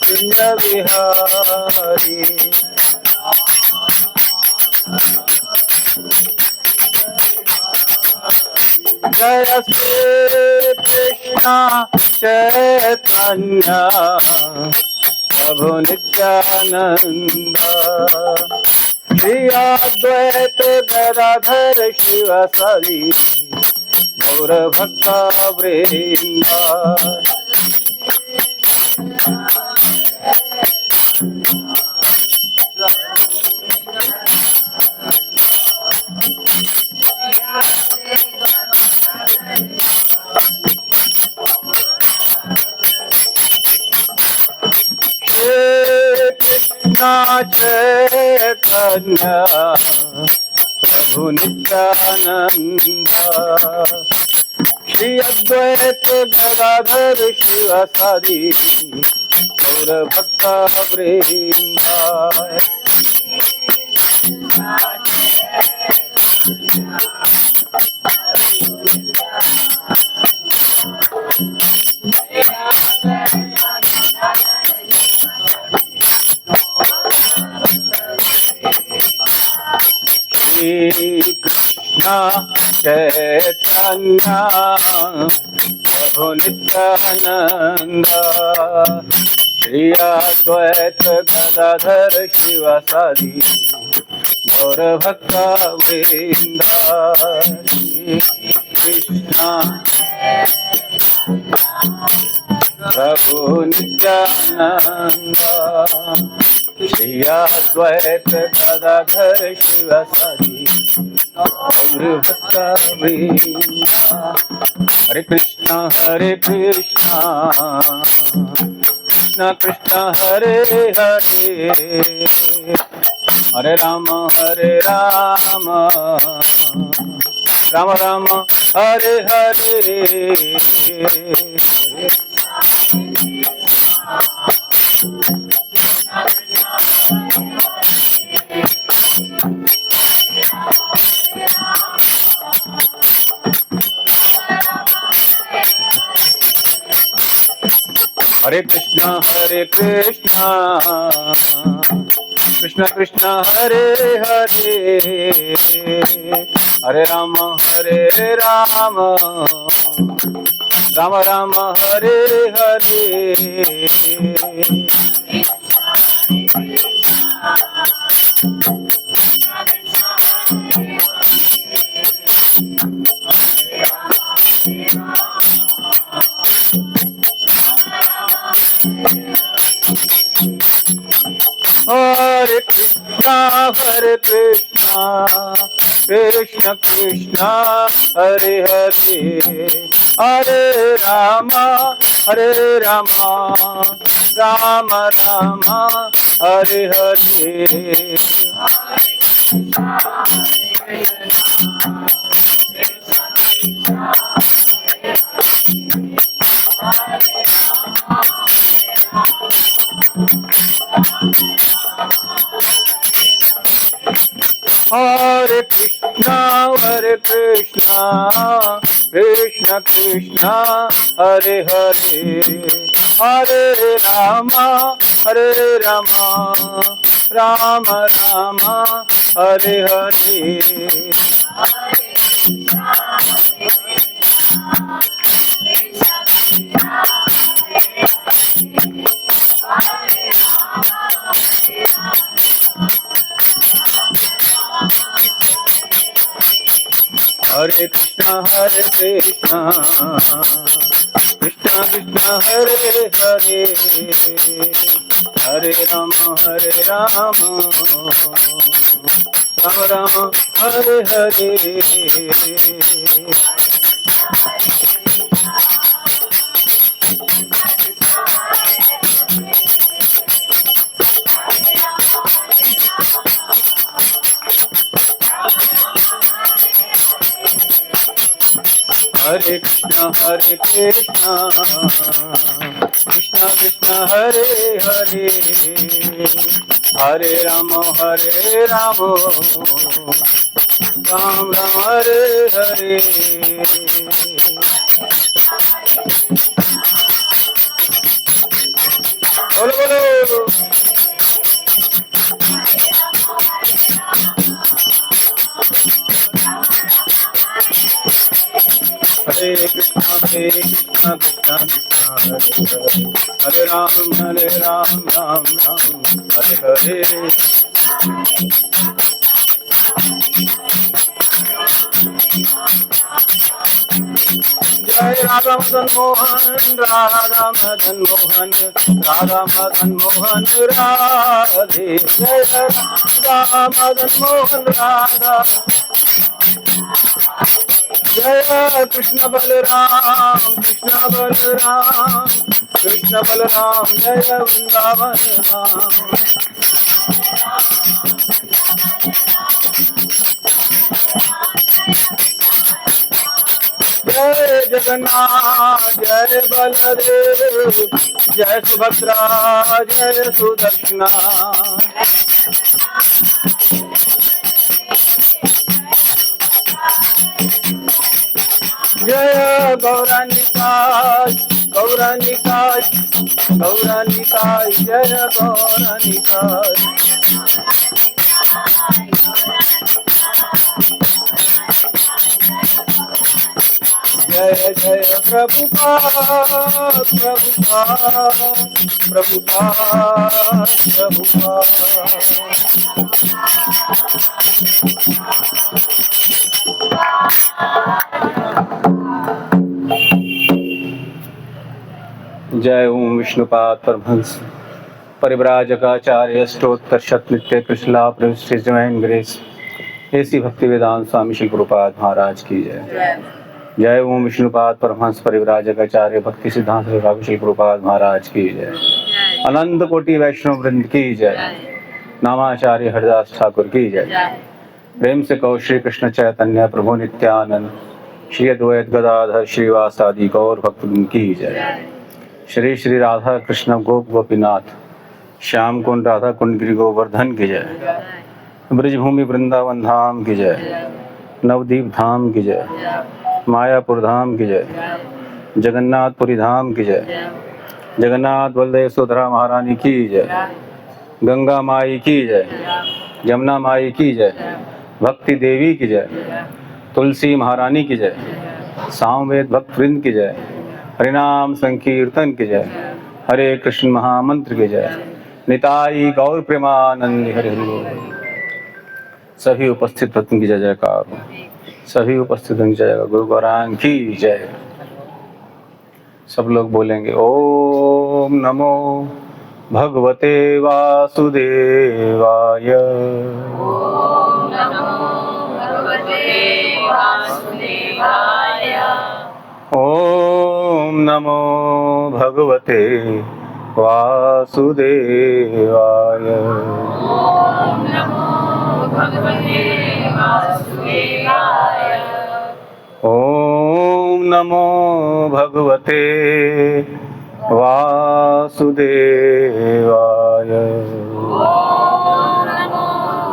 कुंज विहारी। जय श्री कृष्ण चैतन्य प्रभु नित्यानंद, श्री अद्वैत गदाधर शिवासादि गौर भक्त वृंद। चैतन्य प्रभु नित्यानंद, श्री अद्वैत गदाधर शिवासादि गौर भक्त वृंद। कृष्ण चैतन्य प्रभु नित्यानंद, श्री अद्वैत गदाधर शिवासादि गौर भक्त वृंद। कृष्ण प्रभु नित्यानंद, श्री अद्वैत गदाधर शिवासादि गौर भक्त वृंद। हरे कृष्ण कृष्ण कृष्ण हरे हरे, हरे राम राम राम हरे हरे। हरे कृष्ण कृष्ण कृष्ण हरे हरे, हरे राम राम राम हरे हरे। हरे कृष्ण कृष्ण कृष्ण हरे हरे, हरे राम राम राम हरे हरे। हरे कृष्ण कृष्ण कृष्ण हरे हरे, हरे राम राम राम हरे हरे। हरे कृष्ण कृष्ण कृष्ण हरे हरे, हरे राम राम राम हरे हरे। हरे कृष्ण कृष्ण कृष्ण हरे हरे, हरे राम राम राम हरे हरे। बोलो बोलो। हरे कृष्णा कृष्णा कृष्णा हरे हरे राम राम राम हरे हरे। जय राधा मदन मोहन राधा मदन मोहन राधा मदन मोहन राधे। जय राधा मदन मोहन राधा। जय कृष्ण बलराम कृष्ण बलराम कृष्ण बलराम जय वृंदावन राम। जय जगन्नाथ जय बलदेव जय सुभद्रा जय सुदर्शना। जय गौरानिताय गौरानिताय गौरानिताय जय गौरानिताय। जय जय प्रभुपाद प्रभुपाद प्रभुपाद प्रभुपाद। जय ओम विष्णुपाद परमहंस परिव्राजकाचार्य स्तोत्र शतनित्य कृष्णा प्रिंस डिवाइन ग्रेस ऐसी भक्ति वेदांत स्वामी श्री गुरुपाद महाराज की जय। जय ओम विष्णुपाद परमहंस परिव्राजकाचार्य भक्ति सिद्धांत स्वामी श्री गुरुपाद महाराज की जय। अनंत कोटि वैष्णव वृंद की जय। नामाचार्य हरिदास ठाकुर की जय। प्रेम से कहो श्री कृष्ण चैतन्य प्रभु नित्यानंद श्री अद्वैत गदाधर श्रीवासादि गौर भक्तवृंद की जय। श्री श्री राधा कृष्ण गोप गोपीनाथ श्याम कुंड राधा कुंड गिरि गोवर्धन की जय। ब्रजभूमि वृंदावन धाम की जय। नवदीप धाम की जय। मायापुर धाम की जय। जगन्नाथपुरी धाम की जय। जगन्नाथ बलदेव सुभद्रा महारानी की जय। गंगा माई की जय। यमुना माई की जय। भक्ति देवी की जय। तुलसी महारानी की जय। सामवेद भक्त वृंद की जय। हरिनाम संकीर्तन की जय। हरे कृष्ण महामंत्र की जय। निताई गौर प्रेमानंद हरि हरि। सभी उपस्थित भक्तों की जय जयकार। सभी उपस्थित की जय। गुरु गौरांग की जय। सब लोग बोलेंगे ओम नमो भगवते वासुदेवाय। ओम नमो भगवते वासुदेवाय। ओम नमो भगवते वासुदेवाय। ओम नमो भगवते वासुदेवाय। ओम नमो भगवते वासुदेवाय। ओम नमो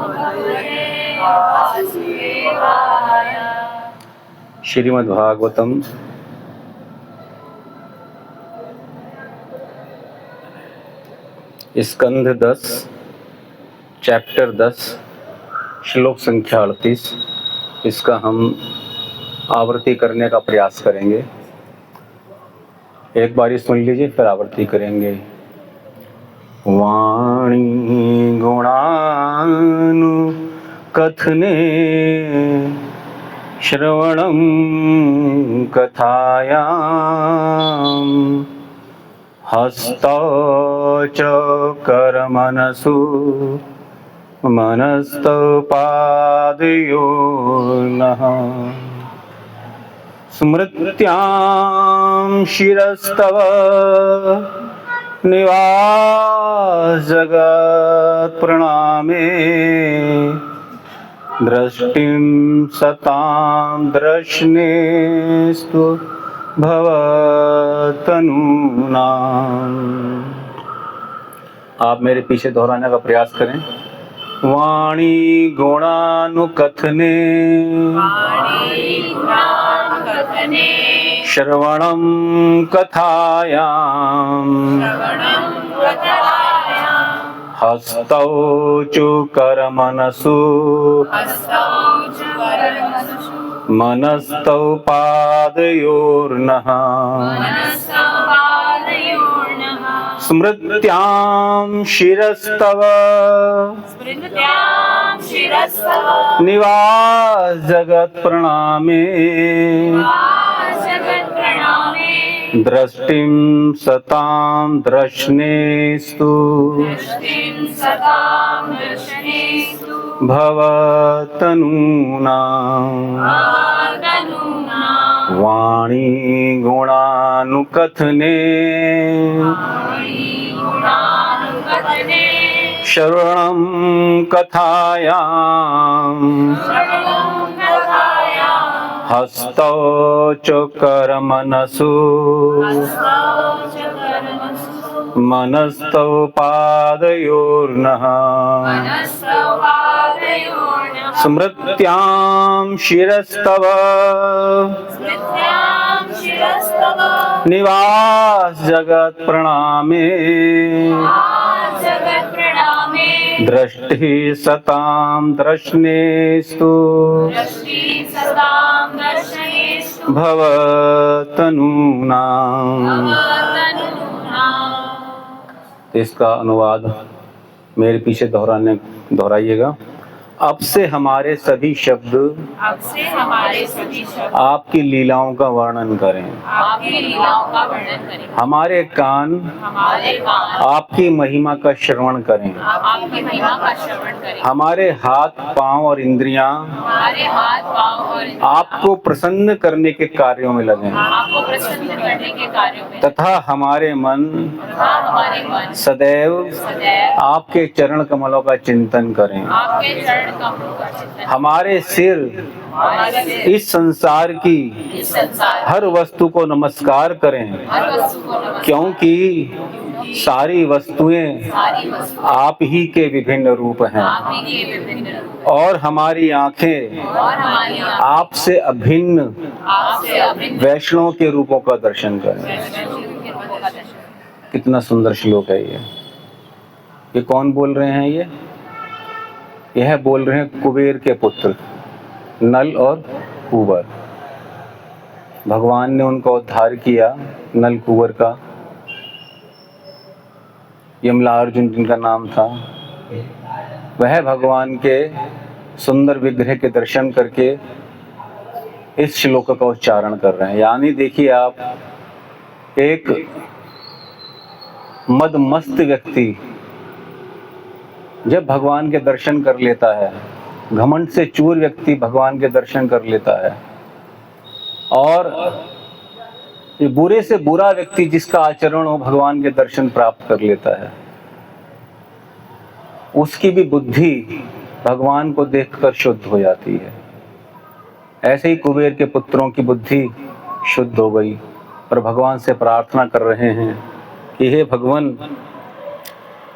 भगवते वासुदेवाय। श्रीमद् भागवतम स्कंध 10 चैप्टर 10 श्लोक संख्या 38। इसका हम आवृत्ति करने का प्रयास करेंगे। एक बारी सुन लीजिए फिर आवृत्ति करेंगे। वाणी गुणानु कथने श्रवणं कथायां हस्तौ च करमनसु मनस्तौ पादयोर्नः स्मृत्यां शिरस्तव निवास जगत् प्रणामे दृष्टिं सतां दर्शनेस्तु भवतनूनाम्। आप मेरे पीछे दोहराने का प्रयास करें। वाणी गुणानुकथने श्रवणं कथायां हस्तौ च करमनसु मनस्तौ पादयोर्नः स्मृत्यां शिरस्तव निवास जगत प्रणामे दृष्टिं सतां दर्शनेस्तु भवतनूनां वाणी गुणानुकथने श्रवणं कथायां हस्तौ च करमनसु मनस्तौ पादयोर्नः स्मृत्यां शिरस्तव निवास जगत प्रणामे दृष्टि सतां दर्शनेस्तु भवतनूनां। इसका अनुवाद मेरे पीछे दोहराइएगा। अब से हमारे सभी शब्द आपकी लीलाओं का वर्णन करें। हमारे कान आपकी महिमा का श्रवण करें। हमारे हाथ पांव और इंद्रियां आपको प्रसन्न करने के कार्यों में लगें। तथा हमारे मन सदैव आपके चरण कमलों का चिंतन करें। हमारे सिर इस संसार की हर वस्तु को नमस्कार करें, क्योंकि सारी वस्तुएं आप ही के विभिन्न रूप हैं। और हमारी आंखें आपसे अभिन्न वैष्णव के रूपों का दर्शन करें। कितना सुंदर श्लोक है ये कौन बोल रहे हैं? यह बोल रहे हैं कुबेर के पुत्र नल और कुबर। भगवान ने उनका उद्धार किया, नल कुबर का। यमलार्जुन जिनका नाम था, वह भगवान के सुंदर विग्रह के दर्शन करके इस श्लोक का उच्चारण कर रहे हैं। यानी देखिए आप, एक मदमस्त व्यक्ति जब भगवान के दर्शन कर लेता है, घमंड से चूर व्यक्ति भगवान के दर्शन कर लेता है, और ये बुरे से बुरा व्यक्ति जिसका आचरण हो भगवान के दर्शन प्राप्त कर लेता है, उसकी भी बुद्धि भगवान को देखकर शुद्ध हो जाती है। ऐसे ही कुबेर के पुत्रों की बुद्धि शुद्ध हो गई और भगवान से प्रार्थना कर रहे हैं कि हे भगवान,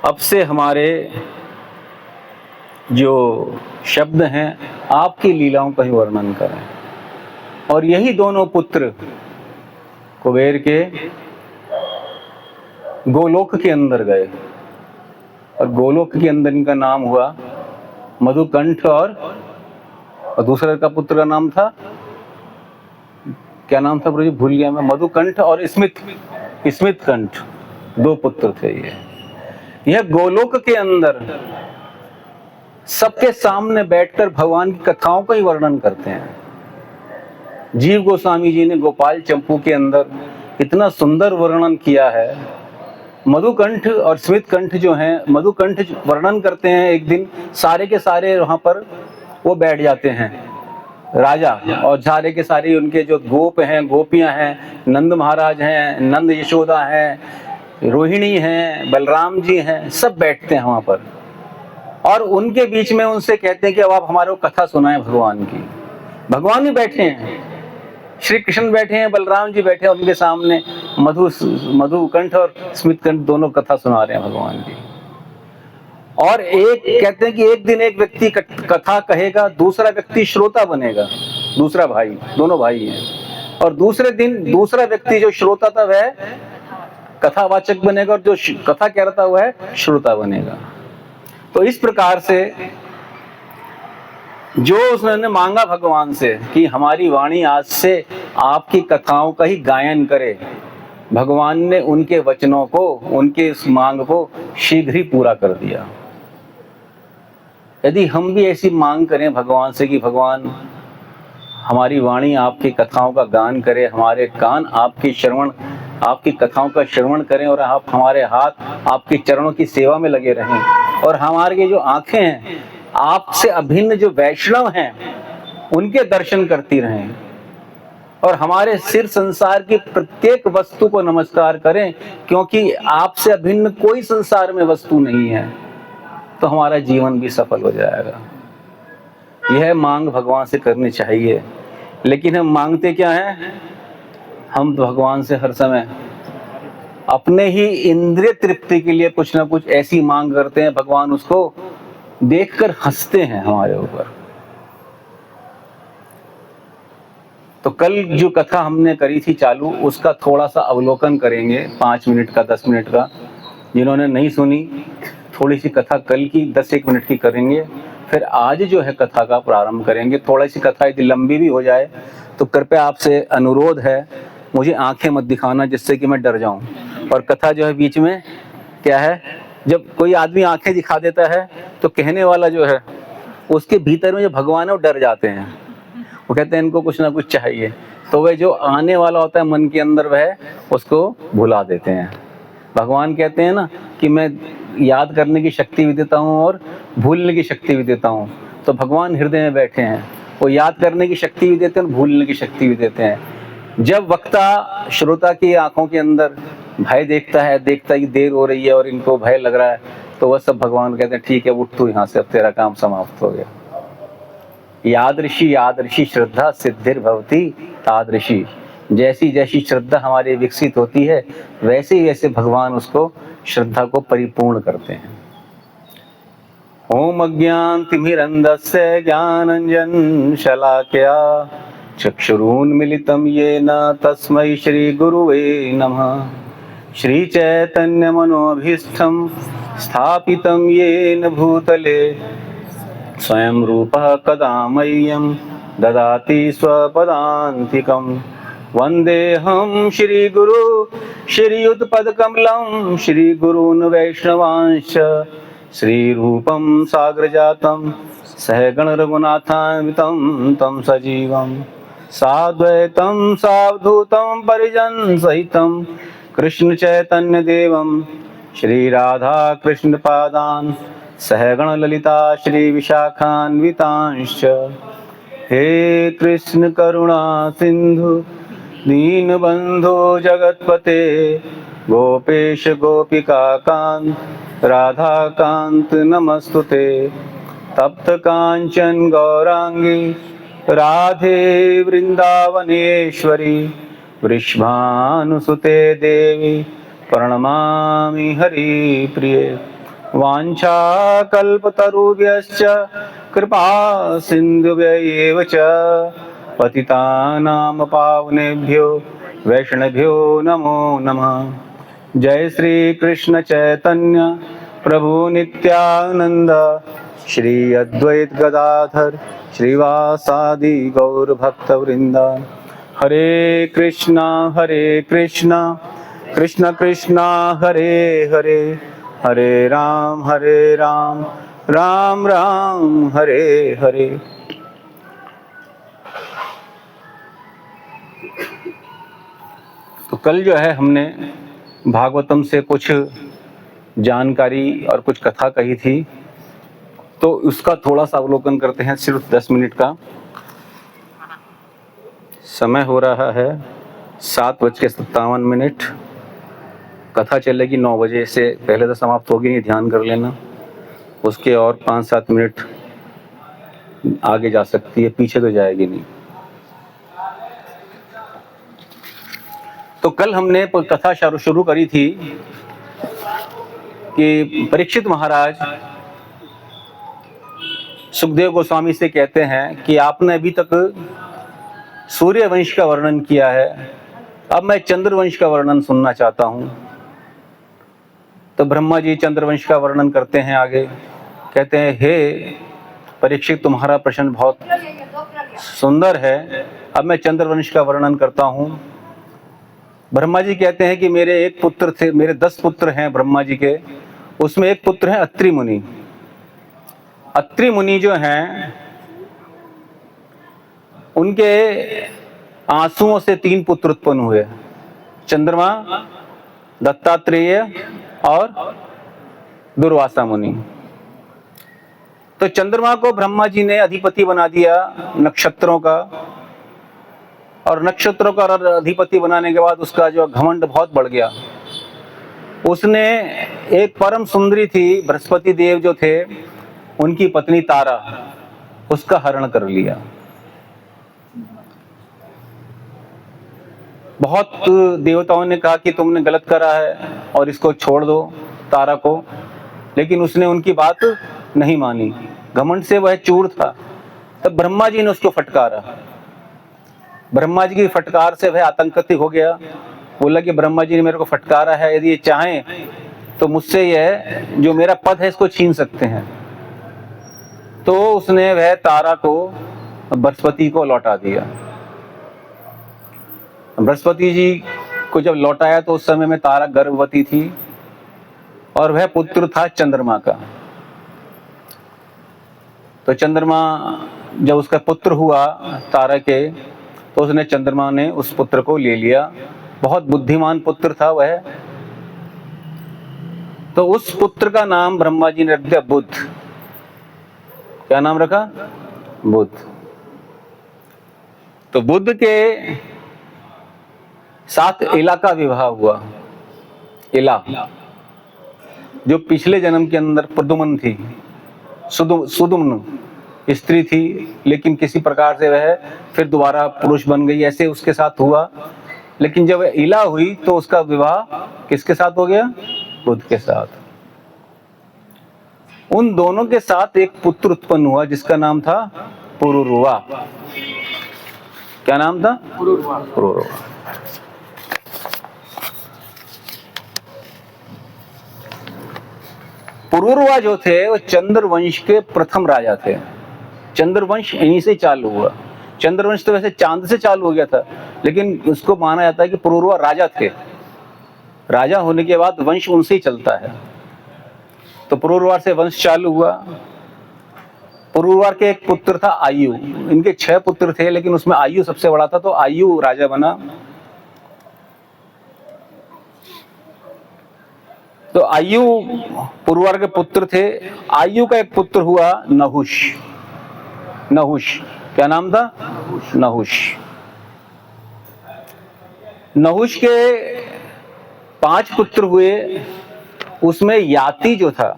अब से हमारे जो शब्द हैं आपकी लीलाओं का ही वर्णन करें। और यही दोनों पुत्र कुबेर के गोलोक के अंदर गए, और गोलोक के अंदर इनका नाम हुआ मधुकंठ, और दूसरे का पुत्र का नाम था, क्या नाम था प्रभु जी, भूल गया मैं। मधुकंठ और स्मितकंठ, दो पुत्र थे ये। यह गोलोक के अंदर सबके सामने बैठकर भगवान की कथाओं का ही वर्णन करते हैं। जीव गोस्वामी जी ने गोपाल चंपू के अंदर इतना सुंदर वर्णन किया है। मधुकंठ और स्मितकंठ जो हैं, मधुकंठ वर्णन करते हैं, एक दिन सारे के सारे वहां पर वो बैठ जाते हैं राजा, और सारे के सारे उनके जो गोप हैं, गोपियां हैं, नंद महाराज हैं, नंद यशोदा हैं, रोहिणी हैं, बलराम जी हैं, सब बैठते हैं वहां पर। और उनके बीच में उनसे कहते हैं कि अब आप हमारे को कथा सुनाएं भगवान की। भगवान भी बैठे हैं, श्री कृष्ण बैठे हैं, बलराम जी बैठे हैं, उनके सामने मधुकंठ और स्मितकंठ दोनों कथा सुना रहे हैं भगवान की। और एक कहते हैं कि एक दिन एक व्यक्ति कथा कहेगा, दूसरा व्यक्ति श्रोता बनेगा, दूसरा भाई, दोनों भाई हैं। और दूसरे दिन दूसरा व्यक्ति जो श्रोता था वह कथावाचक बनेगा और जो कथा कह रहा था वह है श्रोता बनेगा। तो इस प्रकार से जो उसने मांगा भगवान से कि हमारी वाणी आज से आपकी कथाओं का ही गायन करे, भगवान ने उनके वचनों को, उनके इस मांग को शीघ्र ही पूरा कर दिया। यदि हम भी ऐसी मांग करें भगवान से कि भगवान हमारी वाणी आपकी कथाओं का गान करे, हमारे कान आपकी कथाओं का श्रवण करें और आप हमारे हाथ आपके चरणों की सेवा में लगे रहें, और हमारी जो आंखें हैं आपसे अभिन्न जो वैष्णव हैं उनके दर्शन करती रहें, और हमारे सिर संसार की प्रत्येक वस्तु को नमस्कार करें, क्योंकि आपसे अभिन्न कोई संसार में वस्तु नहीं है, तो हमारा जीवन भी सफल हो जाएगा। यह मांग भगवान से करनी चाहिए। लेकिन हम मांगते क्या हैं? हम तो भगवान से हर समय अपने ही इंद्रिय तृप्ति के लिए कुछ ना कुछ ऐसी मांग करते हैं, भगवान उसको देखकर हंसते हैं हमारे ऊपर। तो कल जो कथा हमने करी थी चालू, उसका थोड़ा सा अवलोकन करेंगे, 5 मिनट का, 10 मिनट का। जिन्होंने नहीं सुनी, थोड़ी सी कथा कल की 10-1 मिनट की करेंगे, फिर आज जो है कथा का प्रारंभ करेंगे। थोड़ी सी कथा यदि लंबी भी हो जाए तो कृपया आपसे अनुरोध है, मुझे आंखें मत दिखाना जिससे कि मैं डर जाऊं। और कथा जो है बीच में क्या है, जब कोई आदमी आंखें दिखा देता है तो कहने वाला जो है उसके भीतर में जो भगवान है वो डर जाते हैं, वो कहते हैं इनको कुछ ना कुछ चाहिए, तो वह जो आने वाला होता है मन के अंदर वह उसको भुला देते हैं। भगवान कहते हैं ना कि मैं याद करने की शक्ति भी देता हूँ और भूलने की शक्ति भी देता हूँ। तो भगवान हृदय में बैठे हैं, वो याद करने की शक्ति भी देते हैं और भूलने की शक्ति भी देते हैं। जब वक्ता श्रोता की आंखों के अंदर भय देखता है कि देर हो रही है और इनको भय लग रहा है, तो वह सब भगवान कहते हैं ठीक है उठ तू यहाँ से, अब तेरा काम समाप्त हो गया। यादृशी श्रद्धा सिद्धिर भवती तादृशी, जैसी जैसी श्रद्धा हमारी विकसित होती है वैसे ही वैसे भगवान उसको श्रद्धा को परिपूर्ण करते हैं। ओम अज्ञानतिमिरन्धस्य ज्ञानाञ्जन शलाकया चक्षुरुन्मीलितं येन तस्मै श्री गुरुवे नमः। श्री चैतन्य मनोभीष्टं स्थापितं येन भूतले स्वयं रूपः कदा मह्यं ददाति स्वपदान्तिकम्। वन्देऽहं श्रीगुरु श्रीयुतपदकमलं श्रीगुरून् वैष्णवांश्च श्रीरूपं साग्रजातं सहगण रघुनाथान्वितं तं सजीवं साद्वैतं सावधूतं परिजन सहितं कृष्ण चैतन्य देवं श्रीराधा कृष्ण पादान् सहगण ललिता श्री विशाखान्वितांश्च। हे कृष्ण करुणा सिंधु दीनबंधु जगतपते गोपेश गोपिका कांत राधा कांत नमस्तुते। तप्त कांचन गौरांगी राधे वृंदावनेश्वरी वृषभानुसुते देवी प्रणमामि हरिप्रिये। वाञ्छाकल्पतरुभ्यश्च कृपा सिन्धुभ्यैव च पतितानां पावनेभ्यो वैष्णवेभ्यो नमो नमः। जय श्री कृष्ण चैतन्य प्रभु नित्यानंद श्री अद्वैत गदाधर श्रीवासादि गौर भक्त वृंद। हरे कृष्णा कृष्ण कृष्णा हरे हरे, हरे राम राम राम हरे हरे। तो कल जो है हमने भागवतम से कुछ जानकारी और कुछ कथा कही थी, तो उसका थोड़ा सा अवलोकन करते हैं, सिर्फ 10 मिनट का। समय हो रहा है 7:57। कथा चलेगी 9 बजे से पहले तो समाप्त होगी नहीं, ध्यान कर लेना। उसके और 5-7 मिनट आगे जा सकती है, पीछे तो जाएगी नहीं। तो कल हमने कथा शुरू करी थी कि परीक्षित महाराज सुखदेव गोस्वामी से कहते हैं कि आपने अभी तक सूर्य वंश का वर्णन किया है, अब मैं चंद्र वंश का वर्णन सुनना चाहता हूँ। तो ब्रह्मा जी चंद्रवंश का वर्णन करते हैं आगे, कहते हैं हे परीक्षित, तुम्हारा प्रश्न बहुत सुंदर है। अब मैं चंद्रवंश का वर्णन करता हूँ। ब्रह्मा जी कहते हैं कि मेरे एक पुत्र थे, मेरे 10 पुत्र हैं ब्रह्मा जी के, उसमें एक पुत्र है अत्रि मुनि। अत्रि मुनि जो हैं उनके आंसुओं से 3 पुत्र उत्पन्न हुए, चंद्रमा, दत्तात्रेय और दुर्वासा मुनि। तो चंद्रमा को ब्रह्मा जी ने अधिपति बना दिया नक्षत्रों का, और नक्षत्रों का अधिपति बनाने के बाद उसका जो घमंड बहुत बढ़ गया। उसने एक परम सुंदरी थी, बृहस्पति देव जो थे उनकी पत्नी तारा, उसका हरण कर लिया। बहुत देवताओं ने कहा कि तुमने गलत करा है और इसको छोड़ दो तारा को, लेकिन उसने उनकी बात नहीं मानी, घमंड से वह चूर था। तब ब्रह्मा जी ने उसको फटकारा। ब्रह्मा जी की फटकार से वह आतंकित हो गया, बोला कि ब्रह्मा जी ने मेरे को फटकारा है, यदि ये चाहें तो मुझसे यह जो मेरा पद है इसको छीन सकते हैं। तो उसने वह तारा को बृहस्पति को लौटा दिया। बृहस्पति जी को जब लौटाया तो उस समय में तारा गर्भवती थी और वह पुत्र था चंद्रमा का। तो चंद्रमा जब उसका पुत्र हुआ तारा के, तो उसने चंद्रमा ने उस पुत्र को ले लिया। बहुत बुद्धिमान पुत्र था वह। तो उस पुत्र का नाम ब्रह्मा जी ने रख दिया बुध। क्या नाम रखा? बुध। तो बुध के साथ इला का विवाह हुआ। इला जो पिछले जन्म के अंदर प्रदुमन थी, सुदुम्न स्त्री थी, लेकिन किसी प्रकार से वह फिर दोबारा पुरुष बन गई, ऐसे उसके साथ हुआ। लेकिन जब इला हुई तो उसका विवाह किसके साथ हो गया? बुध के साथ। उन दोनों के साथ एक पुत्र उत्पन्न हुआ जिसका नाम था पुरुरवा। क्या नाम था? पुरुरवा। पुरुरवा जो थे वो चंद्रवंश के प्रथम राजा थे। चंद्रवंश इन्हीं से चालू हुआ। चंद्रवंश तो वैसे चांद से चालू हो गया था, लेकिन उसको माना जाता है कि पुरुरवा राजा थे। राजा होने के बाद वंश उनसे ही चलता है। तो पुरुरवा से वंश चालू हुआ। पुरुरवा के एक पुत्र था आयु। इनके 6 पुत्र थे, लेकिन उसमें आयु सबसे बड़ा था, तो आयु राजा बना। तो आयु पुरुरवा के पुत्र थे। आयु का एक पुत्र हुआ नहुष। नहुष, क्या नाम था? नहुष। नहुष के 5 पुत्र हुए। उसमें याति जो था,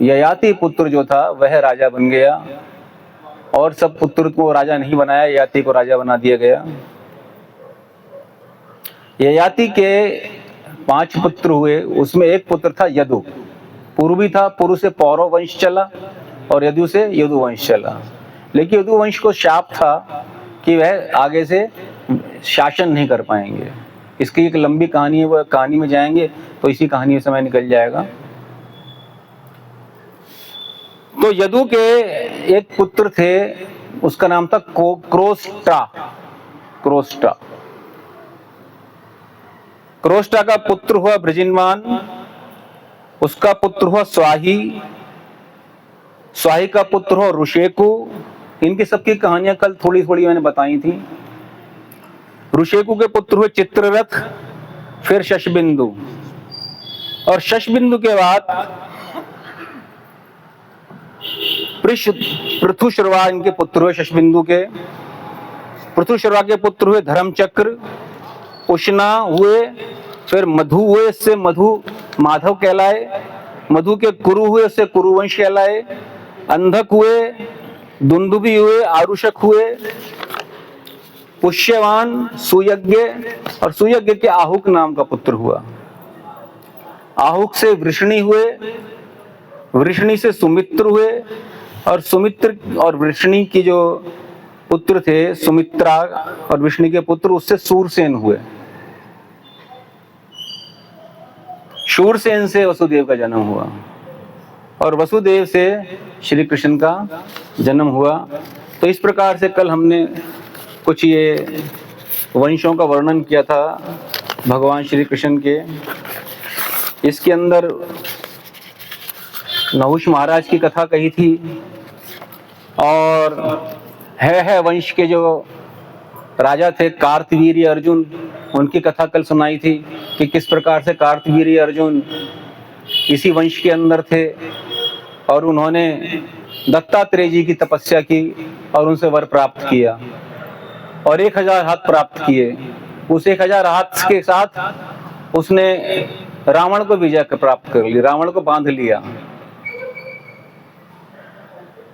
ययाति पुत्र जो था वह राजा बन गया, और सब पुत्र को राजा नहीं बनाया, ययाति को राजा बना दिया गया। ययाति के 5 पुत्र हुए। उसमें एक पुत्र था यदु। पूर्वी था, पुरु से पौरव वंश चला और यदु से यदु वंश चला। लेकिन यदु वंश को शाप था कि वह आगे से शासन नहीं कर पाएंगे। इसकी एक लंबी कहानी है, वह कहानी में जाएंगे तो इसी कहानी में समय निकल जाएगा। तो यदु के एक पुत्र थे, उसका नाम था क्रोस्टा। क्रोस्टा का पुत्र हुआ बृजिनमान। उसका पुत्र हुआ स्वाही। स्वाही का पुत्र हुआ ऋषेकु। इनकी सबकी कहानियां कल थोड़ी थोड़ी मैंने बताई थी। ऋषेकु के पुत्र हुए चित्ररथ, फिर शशबिंदु, और शशबिंदु के बाद पृथुश्रवा इनके पुत्र हुए। शशबिंदु के पृथुश्रवा के पुत्र हुए धर्मचक्र, उष्णा हुए, फिर मधु हुए, इससे मधु माधव कहलाए। मधु के कुरु हुए, इससे कुरुवंश कहलाए। अंधक हुए, दुंदुभि हुए, आरुषक हुए, पुष्यवान, सुयज्ञ, और सुयज्ञ के आहुक नाम का पुत्र हुआ। आहुक से वृषणी हुए, वृषणी से सुमित्र हुए, और सुमित्र और वृषणी की जो पुत्र थे, सुमित्रा और वृषणी के पुत्र, उससे सूरसेन हुए। शूरसेन से वसुदेव का जन्म हुआ और वसुदेव से श्री कृष्ण का जन्म हुआ। तो इस प्रकार से कल हमने कुछ ये वंशों का वर्णन किया था भगवान श्री कृष्ण के। इसके अंदर नहुष महाराज की कथा कही थी और है वंश के जो राजा थे कार्तवीर्य अर्जुन, उनकी कथा कल सुनाई थी कि किस प्रकार से कार्तवीर्य अर्जुन इसी वंश के अंदर थे और उन्होंने दत्तात्रेय जी की तपस्या की और उनसे वर प्राप्त किया और 1000 हाथ प्राप्त किए। उस 1000 हाथ के साथ उसने रावण को विजय प्राप्त कर ली, रावण को बांध लिया।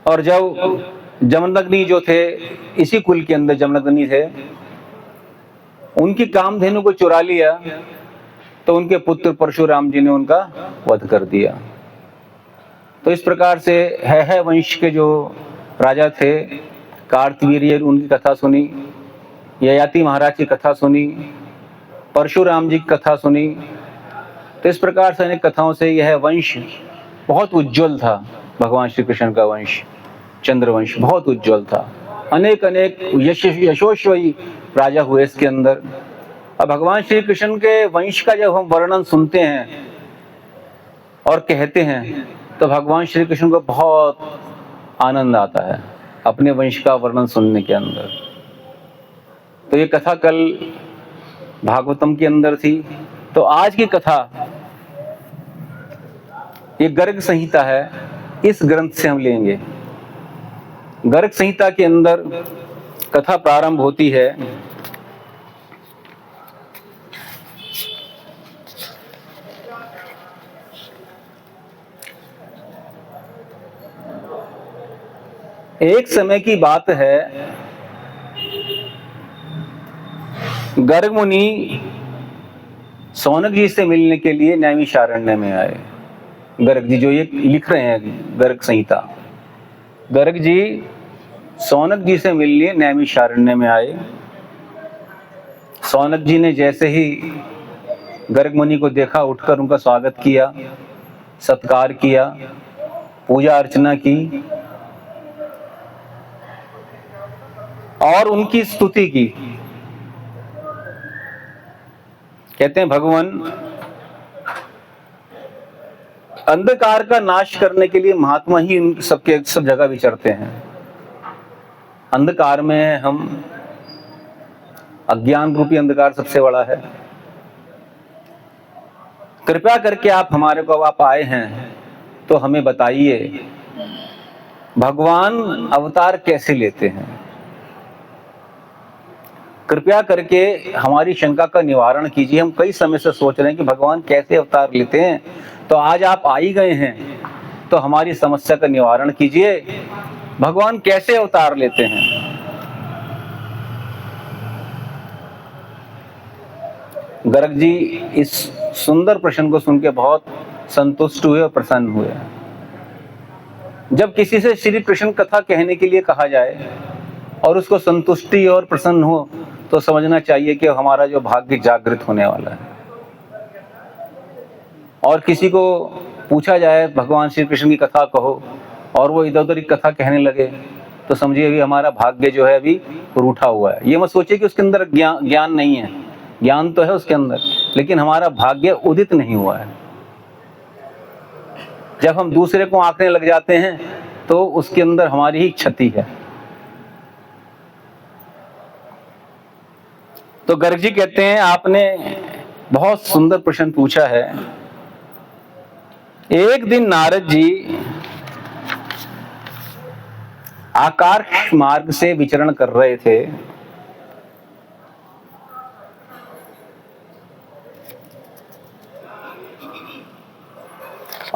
और जब जमदग्नि जो थे, इसी कुल के अंदर जमदग्नि थे, उनकी कामधेनु को चुरा लिया तो उनके पुत्र परशुराम जी ने उनका वध कर दिया। तो इस प्रकार से है वंश के जो राजा थे कार्तवीर्य, उनकी कथा सुनी, ययाति महाराज की कथा सुनी, परशुराम जी की कथा सुनी। तो इस प्रकार से अनेक कथाओं से यह वंश बहुत उज्जवल था। भगवान श्री कृष्ण का वंश चंद्रवंश बहुत उज्जवल था। अनेक यशस्वी राजा हुए इसके अंदर। अब भगवान श्री कृष्ण के वंश का जब हम वर्णन सुनते हैं और कहते हैं तो भगवान श्री कृष्ण को बहुत आनंद आता है अपने वंश का वर्णन सुनने के अंदर। तो ये कथा कल भागवतम के अंदर थी। तो आज की कथा ये गर्ग संहिता है, इस ग्रंथ से हम लेंगे। गर्ग संहिता के अंदर कथा प्रारंभ होती है एक समय की बात है, गर्ग मुनि सौनक जी से मिलने के लिए नैमिषारण्य में आए। गर्ग जी जो ये लिख रहे हैं गर्ग संहिता, गर्ग जी सौनक जी से मिलने नैमिषारण्य में आए। सौनक जी ने जैसे ही गर्ग मुनि को देखा, उठकर उनका स्वागत किया, सत्कार किया, पूजा अर्चना की और उनकी स्तुति की। कहते हैं भगवान अंधकार का नाश करने के लिए महात्मा ही सब जगह विचरते हैं। अंधकार में हम अज्ञान रूपी अंधकार सबसे बड़ा है। कृपया करके आप हमारे को, अब आप आए हैं तो हमें बताइए भगवान अवतार कैसे लेते हैं। कृपया करके हमारी शंका का निवारण कीजिए। हम कई समय से सोच रहे हैं कि भगवान कैसे अवतार लेते हैं, तो आज आप आ ही गए हैं तो हमारी समस्या का निवारण कीजिए। भगवान कैसे अवतार लेते हैं। गर्ग जी इस सुंदर प्रश्न को सुन के बहुत संतुष्ट हुए और प्रसन्न हुए। जब किसी से श्री कृष्ण कथा कहने के लिए कहा जाए और उसको संतुष्टि और प्रसन्न हो तो समझना चाहिए कि हमारा जो भाग्य जागृत होने वाला है। और किसी को पूछा जाए भगवान श्री कृष्ण की कथा कहो और वो इधर उधर की कथा कहने लगे तो समझिए अभी हमारा भाग्य जो है अभी रूठा हुआ है। ये मत सोचिए कि उसके अंदर ज्ञान नहीं है, ज्ञान तो है उसके अंदर, लेकिन हमारा भाग्य उदित नहीं हुआ है। जब हम दूसरे को आंकने लग जाते हैं तो उसके अंदर हमारी ही क्षति है। तो गर्ग जी कहते हैं आपने बहुत सुंदर प्रश्न पूछा है। एक दिन नारद जी आकाश मार्ग से विचरण कर रहे थे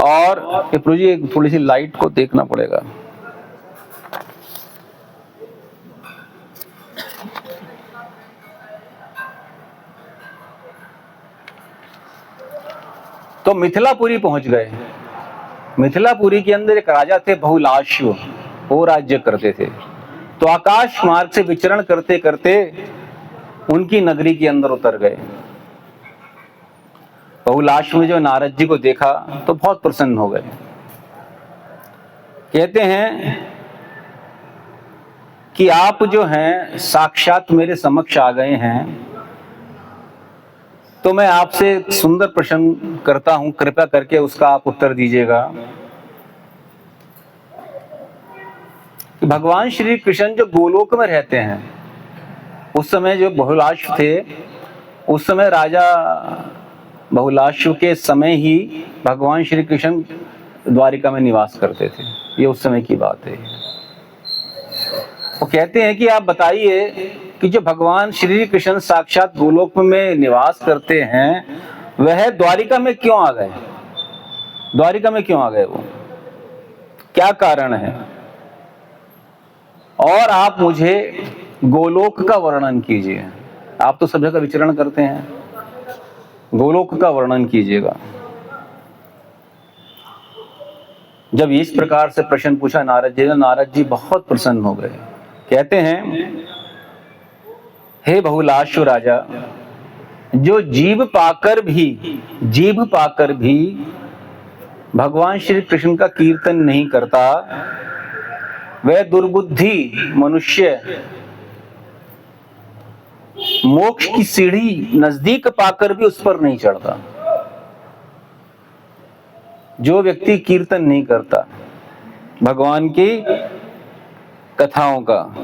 और प्रभु जी थोड़ी सी लाइट को देखना पड़ेगा। तो मिथिलापुरी पहुंच गए। मिथिलापुरी के अंदर एक राजा थे बहुलाश्व, वो राज्य करते थे। तो आकाश मार्ग से विचरण करते करते उनकी नगरी के अंदर उतर गए। बहुलाश में जो नारद जी को देखा तो बहुत प्रसन्न हो गए। कहते हैं कि आप जो हैं साक्षात मेरे समक्ष आ गए हैं, तो मैं आपसे एक सुंदर प्रश्न करता हूं, कृपया करके उसका आप उत्तर दीजिएगा। कि भगवान श्री कृष्ण जो गोलोक में रहते हैं, उस समय जो बहुलाश थे, उस समय राजा बहुलाशु के समय ही भगवान श्री कृष्ण द्वारिका में निवास करते थे। ये उस समय की बात है। वो कहते हैं कि आप बताइए कि जो भगवान श्री कृष्ण साक्षात गोलोक में निवास करते हैं, वह द्वारिका में क्यों आ गए? द्वारिका में क्यों आ गए? वो क्या कारण है? और आप मुझे गोलोक का वर्णन कीजिए। आप तो सब जगह विचरण करते हैं, गोलोक का वर्णन कीजिएगा। जब इस प्रकार से प्रश्न पूछा नारद जी ने, नारद जी बहुत प्रसन्न हो गए। कहते हैं, हे बहुलाशु राजा, जो जीभ पाकर भी भगवान श्री कृष्ण का कीर्तन नहीं करता, वह दुर्बुद्धि मनुष्य मोक्ष की सीढ़ी नजदीक पाकर भी उस पर नहीं चढ़ता। जो व्यक्ति कीर्तन नहीं करता भगवान की कथाओं का,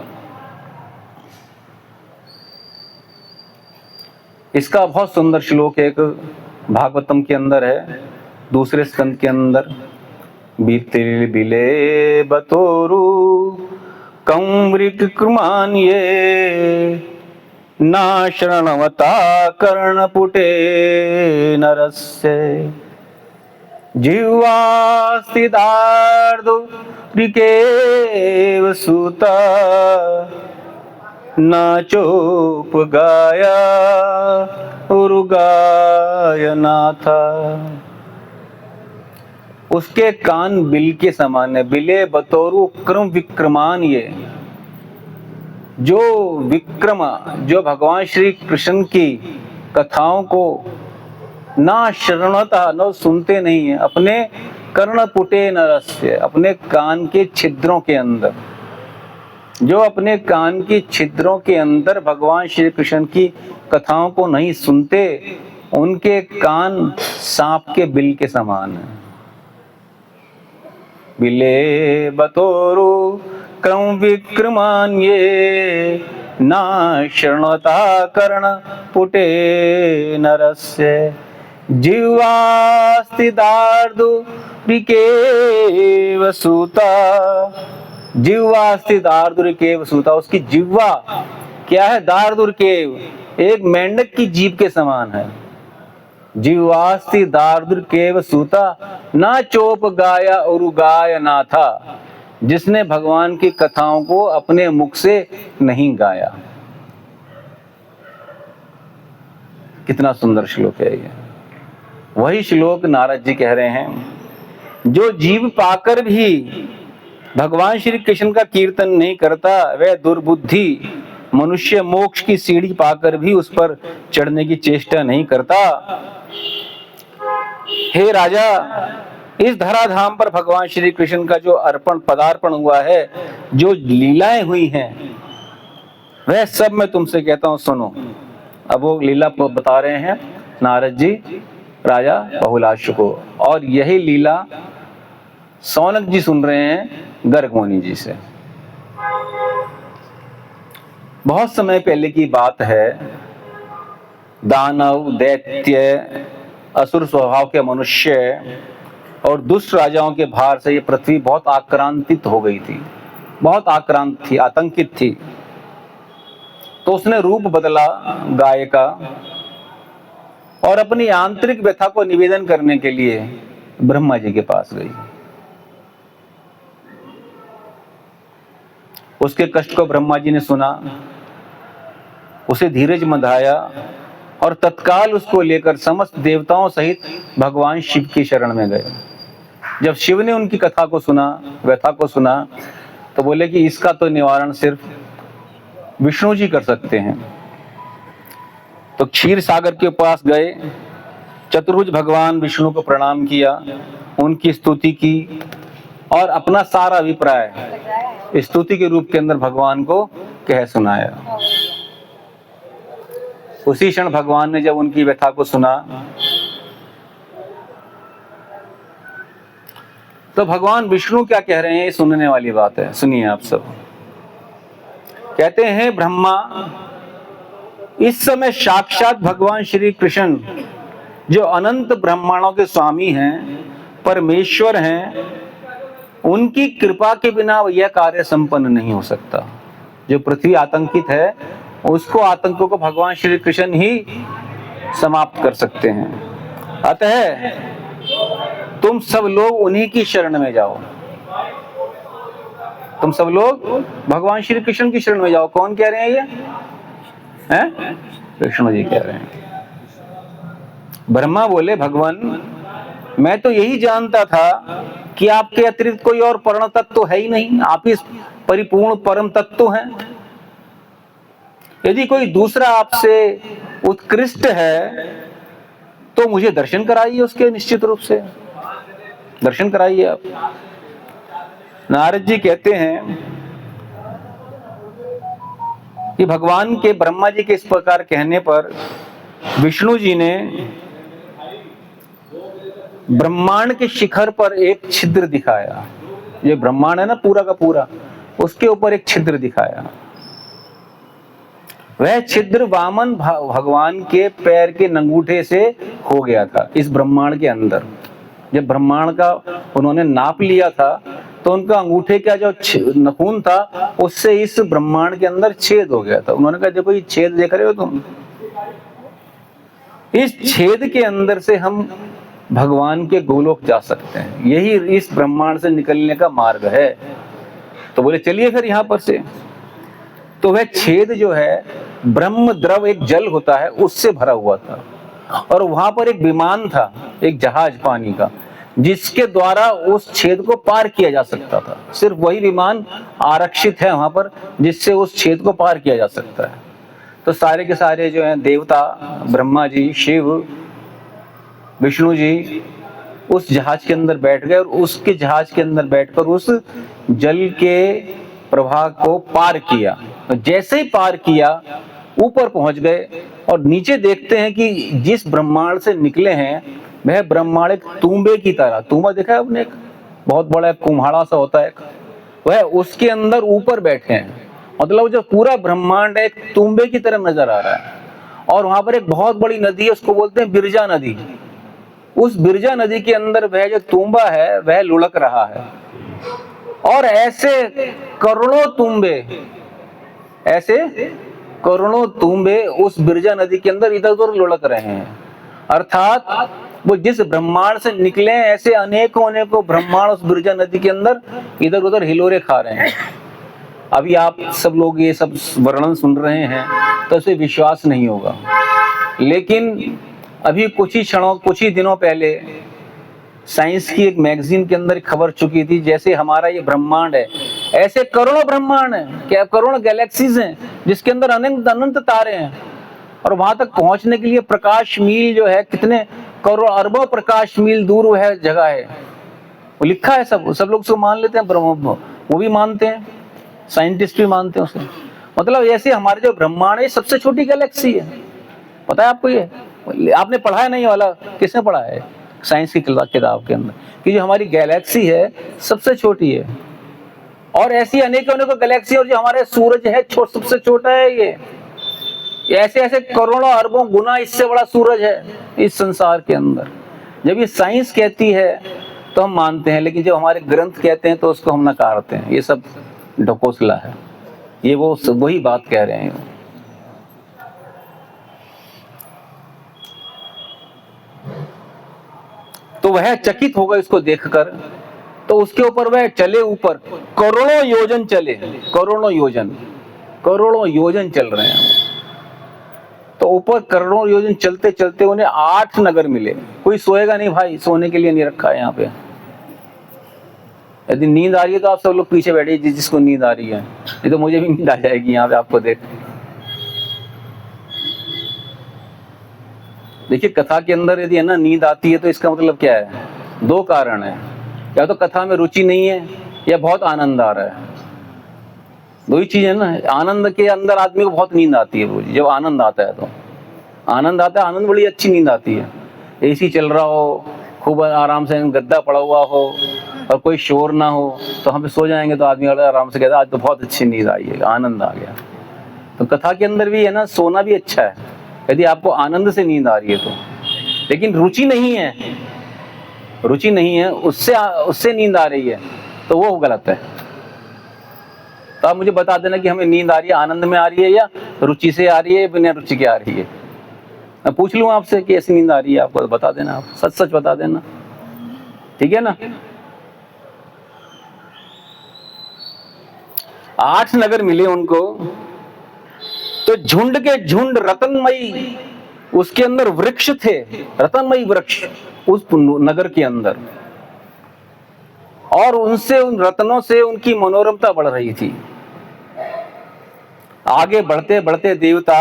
इसका बहुत सुंदर श्लोक एक भागवतम के अंदर है, दूसरे स्कंद के अंदर। बीतिल बिले बतोरु कौमृग कृमान ये, ना शरणवता कर्णपुटे नरस्य, जिह्वास्तिदार्दो रिकेव सूता, न चोप गाया उरुगाय नाथा। उसके कान बिल के समान है। बिले बतौरु क्रम विक्रमान ये, जो विक्रम, जो भगवान श्री कृष्ण की कथाओं को ना शरणता, न सुनते नहीं है, अपने कर्णपुटे नरस्य, अपने कान के छिद्रों के अंदर, जो अपने कान की छिद्रों के अंदर भगवान श्री कृष्ण की कथाओं को नहीं सुनते, उनके कान सांप के बिल के समान है। बिले बतोरु क्रम विक्रमान ये, ना शरणता कर्ण पुटे नरस्य, जिह्वास्ति दार्दु रिकेव सूता। जिह्वास्ति दार्दुरिकेव सूता, उसकी जिह्वा क्या है? दार्दुरिकेव, एक मेंढक की जीभ के समान है। जिह्वास्ति दार्दुरिकेव सूता, ना चोप गाया उरुगाय नाथा, जिसने भगवान की कथाओं को अपने मुख से नहीं गाया। कितना सुंदर श्लोक है ये। वही श्लोक नारद जी कह रहे हैं, जो जीव पाकर भी भगवान श्री कृष्ण का कीर्तन नहीं करता, वह दुर्बुद्धि मनुष्य मोक्ष की सीढ़ी पाकर भी उस पर चढ़ने की चेष्टा नहीं करता। हे राजा, इस धराधाम पर भगवान श्री कृष्ण का जो पदार्पण हुआ है, जो लीलाएं हुई हैं, वह सब मैं तुमसे कहता हूं, सुनो। अब वो लीला बता रहे हैं नारद जी राजा बहुलाशु को, और यही लीला सौनक जी सुन रहे हैं गर्ग मुनि जी से। बहुत समय पहले की बात है। दानव, दैत्य, असुर स्वभाव के मनुष्य और दुष्ट राजाओं के भार से ये पृथ्वी बहुत आक्रांतित हो गई थी, बहुत आक्रांत थी, आतंकित थी। तो उसने रूप बदला गाय का, और अपनी आंतरिक व्यथा को निवेदन करने के लिए ब्रह्मा जी के पास गई। उसके कष्ट को ब्रह्मा जी ने सुना, उसे धीरज मंदाया और तत्काल उसको लेकर समस्त देवताओं सहित भगवान शिव की शरण में गए। जब शिव ने उनकी कथा को सुना, व्यथा को सुना, तो बोले कि इसका तो निवारण सिर्फ विष्णु जी कर सकते हैं। तो क्षीर सागर के पास गए, चतुर्भुज भगवान विष्णु को प्रणाम किया, उनकी स्तुति की और अपना सारा अभिप्राय स्तुति के रूप के अंदर भगवान को कह सुनाया। उसी क्षण भगवान ने जब उनकी व्यथा को सुना तो भगवान विष्णु क्या कह रहे हैं, ये सुनने वाली बात है। सुनिए आप सब। कहते हैं, ब्रह्मा, इस समय साक्षात भगवान श्री कृष्ण जो अनंत ब्रह्मांडों के स्वामी हैं, परमेश्वर हैं, उनकी कृपा के बिना यह कार्य संपन्न नहीं हो सकता। जो पृथ्वी आतंकित है, उसको आतंकों को भगवान श्री कृष्ण ही समाप्त कर सकते हैं। अतः तुम सब लोग उन्हीं की शरण में जाओ। तुम सब लोग भगवान श्री कृष्ण की शरण में जाओ। कौन कह रहे हैं ये? हैं? कृष्ण जी कह रहे हैं। ब्रह्मा बोले, भगवान, मैं तो यही जानता था कि आपके अतिरिक्त कोई और परम तत्व तो है ही नहीं, आप ही परिपूर्ण परम तत्व हैं। यदि कोई दूसरा आपसे उत्कृष्ट है तो मुझे दर्शन कराइए, उसके निश्चित रूप से दर्शन कराइए आप। नारद जी कहते हैं कि भगवान के, ब्रह्मा जी के इस प्रकार कहने पर विष्णु जी ने ब्रह्मांड के शिखर पर एक छिद्र दिखाया। ये ब्रह्मांड है ना पूरा का पूरा, उसके ऊपर एक छिद्र दिखाया। वह छिद्र वामन भगवान के पैर के नंगूठे से हो गया था इस ब्रह्मांड के अंदर। जब ब्रह्मांड का उन्होंने नाप लिया था तो उनका अंगूठे का जो नखून था उससे इस ब्रह्मांड के अंदर छेद हो गया था। उन्होंने कहा, देखो ये छेद देख रहे हो तुम, इस छेद के अंदर से हम भगवान के गोलोक जा सकते हैं, यही इस ब्रह्मांड से निकलने का मार्ग है। तो बोले चलिए फिर यहां पर से। तो वह छेद जो है ब्रह्म द्रव, एक जल होता है, उससे भरा हुआ था और वहां पर एक विमान था, एक जहाज पानी का, जिसके द्वारा उस छेद को पार किया जा सकता था। सिर्फ वही विमान आरक्षित है वहां पर जिससे उस छेद को पार किया जा सकता है। तो सारे के सारे जो हैं देवता, ब्रह्मा जी, शिव, विष्णु जी उस जहाज के अंदर बैठ गए और उसके जहाज के अंदर बैठकर उस जल के प्रवाह को पार किया। तो जैसे ही पार किया ऊपर पहुंच गए और नीचे देखते हैं कि जिस ब्रह्मांड से निकले हैं वह ब्रह्मांड एक तूंबे की तरह, तूंबा देखा है आपने, एक बहुत बड़ा कुम्हाड़ा सा होता है, वह उसके अंदर ऊपर बैठे हैं। मतलब जो पूरा ब्रह्मांड है एक तूंबे की तरह नजर आ रहा है। और वहां पर एक बहुत बड़ी नदी है, उसको बोलते हैं बिरजा नदी। उस बिरजा नदी के अंदर वह जो तूंबा है वह लुढ़क रहा है और ऐसे करोड़ों तूंबे उस बिरजा नदी के अंदर इधर उधर लुढ़क रहे हैं। अर्थात वो जिस ब्रह्मांड से निकले हैं ऐसे अनेकों ब्रह्मांड उस बिरजा नदी के अंदर इधर उधर हिलोरे खा रहे हैं। अभी आप सब लोग ये सब वर्णन सुन रहे हैं तो उसे विश्वास नहीं होगा, लेकिन अभी कुछ ही दिनों पहले साइंस की एक मैगजीन के अंदर खबर चुकी थी, जैसे हमारा ये ब्रह्मांड है ऐसे करोड़ों ब्रह्मांड हैं, क्या करोड़ों गैलेक्सीज हैं जिसके अंदर अनंत तारे हैं। और वहां तक पहुंचने के लिए प्रकाश मील जो है, कितने करोड़ अरबों प्रकाश मील दूर वह जगह है। वो लिखा है, सब लोग उसको मान लेते हैं, वो भी मानते हैं, साइंटिस्ट भी मानते हैं उसे। मतलब ऐसे हमारे जो ब्रह्मांड है सबसे छोटी गैलेक्सी है। पता है आपको? ये आपने पढ़ा है नहीं वाला, किसने पढ़ा है साइंस की किताब के अंदर कि जो हमारी गैलेक्सी है सबसे छोटी है। और ऐसी अनेकों गैलेक्सी, और जो हमारे सूरज है सबसे छोटा है। ये ऐसे करोड़ों अरबों गुना इससे बड़ा सूरज है इस संसार के अंदर। जब ये साइंस कहती है तो हम मानते हैं, लेकिन जब हमारे ग्रंथ कहते हैं तो उसको हम नकारते हैं। ये सब ढकोसला है, ये वो वही बात कह रहे हैं। तो वह चकित होगा इसको देखकर, तो उसके ऊपर वह चले, ऊपर करोड़ों योजन चले, करोड़ों योजन चल रहे हैं। तो ऊपर करोड़ों योजन चलते चलते उन्हें 8 नगर मिले। कोई सोएगा नहीं भाई, सोने के लिए नहीं रखा है यहाँ पे। यदि नींद आ रही है तो आप सब लोग पीछे बैठिए, जिसको नींद आ रही है। ये तो मुझे भी नींद आ जाएगी यहाँ पे आपको देख। देखिए कथा के अंदर यदि है ना नींद आती है तो इसका मतलब क्या है? दो कारण है, या तो कथा में रुचि नहीं है या बहुत आनंद आ रहा है। दो ही चीज है ना। आनंद के अंदर आदमी को बहुत नींद आती है रोज, जब आनंद आता है तो आनंद आता है, आनंद बड़ी अच्छी नींद आती है। एसी चल रहा हो, खूब आराम से गद्दा पड़ा हुआ हो और कोई शोर ना हो तो हम सो जाएंगे तो आदमी आराम से कहता है आज तो बहुत अच्छी नींद आई है, आनंद आ गया। तो कथा के अंदर भी है ना सोना भी अच्छा है यदि आपको आनंद से नींद आ रही है तो। लेकिन रुचि नहीं है, रुचि नहीं है, उससे नींद आ रही है तो वो गलत है। तो आप मुझे बता देना कि हमें नींद आ रही है आनंद में आ रही है या रुचि से आ रही है, बिना रुचि के आ रही है। मैं पूछ लूँ आपसे कि ऐसी नींद आ रही है आपको, तो बता देना, आप सच सच बता देना, ठीक है ना। 8 नगर मिले उनको, तो झुंड के झुंड रतनमयी उसके अंदर वृक्ष थे, रतनमयी वृक्ष उस नगर के अंदर, और उनसे उन रत्नों से उनकी मनोरमता बढ़ रही थी। आगे बढ़ते बढ़ते देवता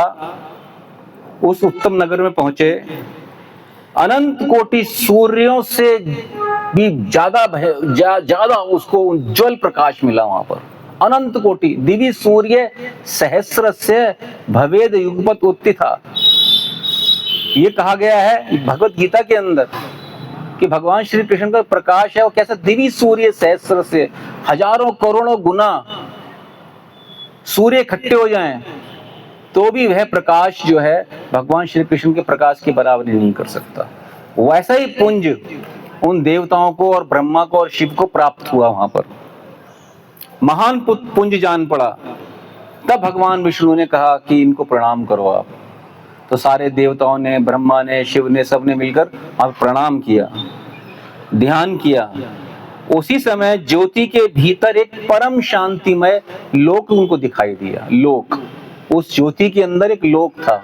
उस उत्तम नगर में पहुंचे। अनंत कोटि सूर्यों से भी ज्यादा उसको उज्जवल प्रकाश मिला वहां पर। अनंत कोटि दिव्य सूर्य सहस्र से भवेद युगपत उत्थिता। ये कहा गया है भगवत गीता के अंदर कि भगवान श्री कृष्ण का प्रकाश है वो कैसा दिव्य सूर्य सहस्र से, हजारों करोड़ों गुना सूर्य इकट्ठे हो जाएं तो भी वह प्रकाश जो है भगवान श्री कृष्ण के प्रकाश की बराबरी नहीं कर सकता। वैसा ही पुंज उन देवताओं को और ब्रह्मा को और शिव को प्राप्त हुआ वहां पर। महान पुंज जान पड़ा। तब भगवान विष्णु ने कहा कि इनको प्रणाम करो आप। तो सारे देवताओं ने, ब्रह्मा ने, शिव ने, सबने मिलकर आप प्रणाम किया, ध्यान किया। उसी समय ज्योति के भीतर एक परम शांतिमय लोक उनको दिखाई दिया। लोक, उस ज्योति के अंदर एक लोक था।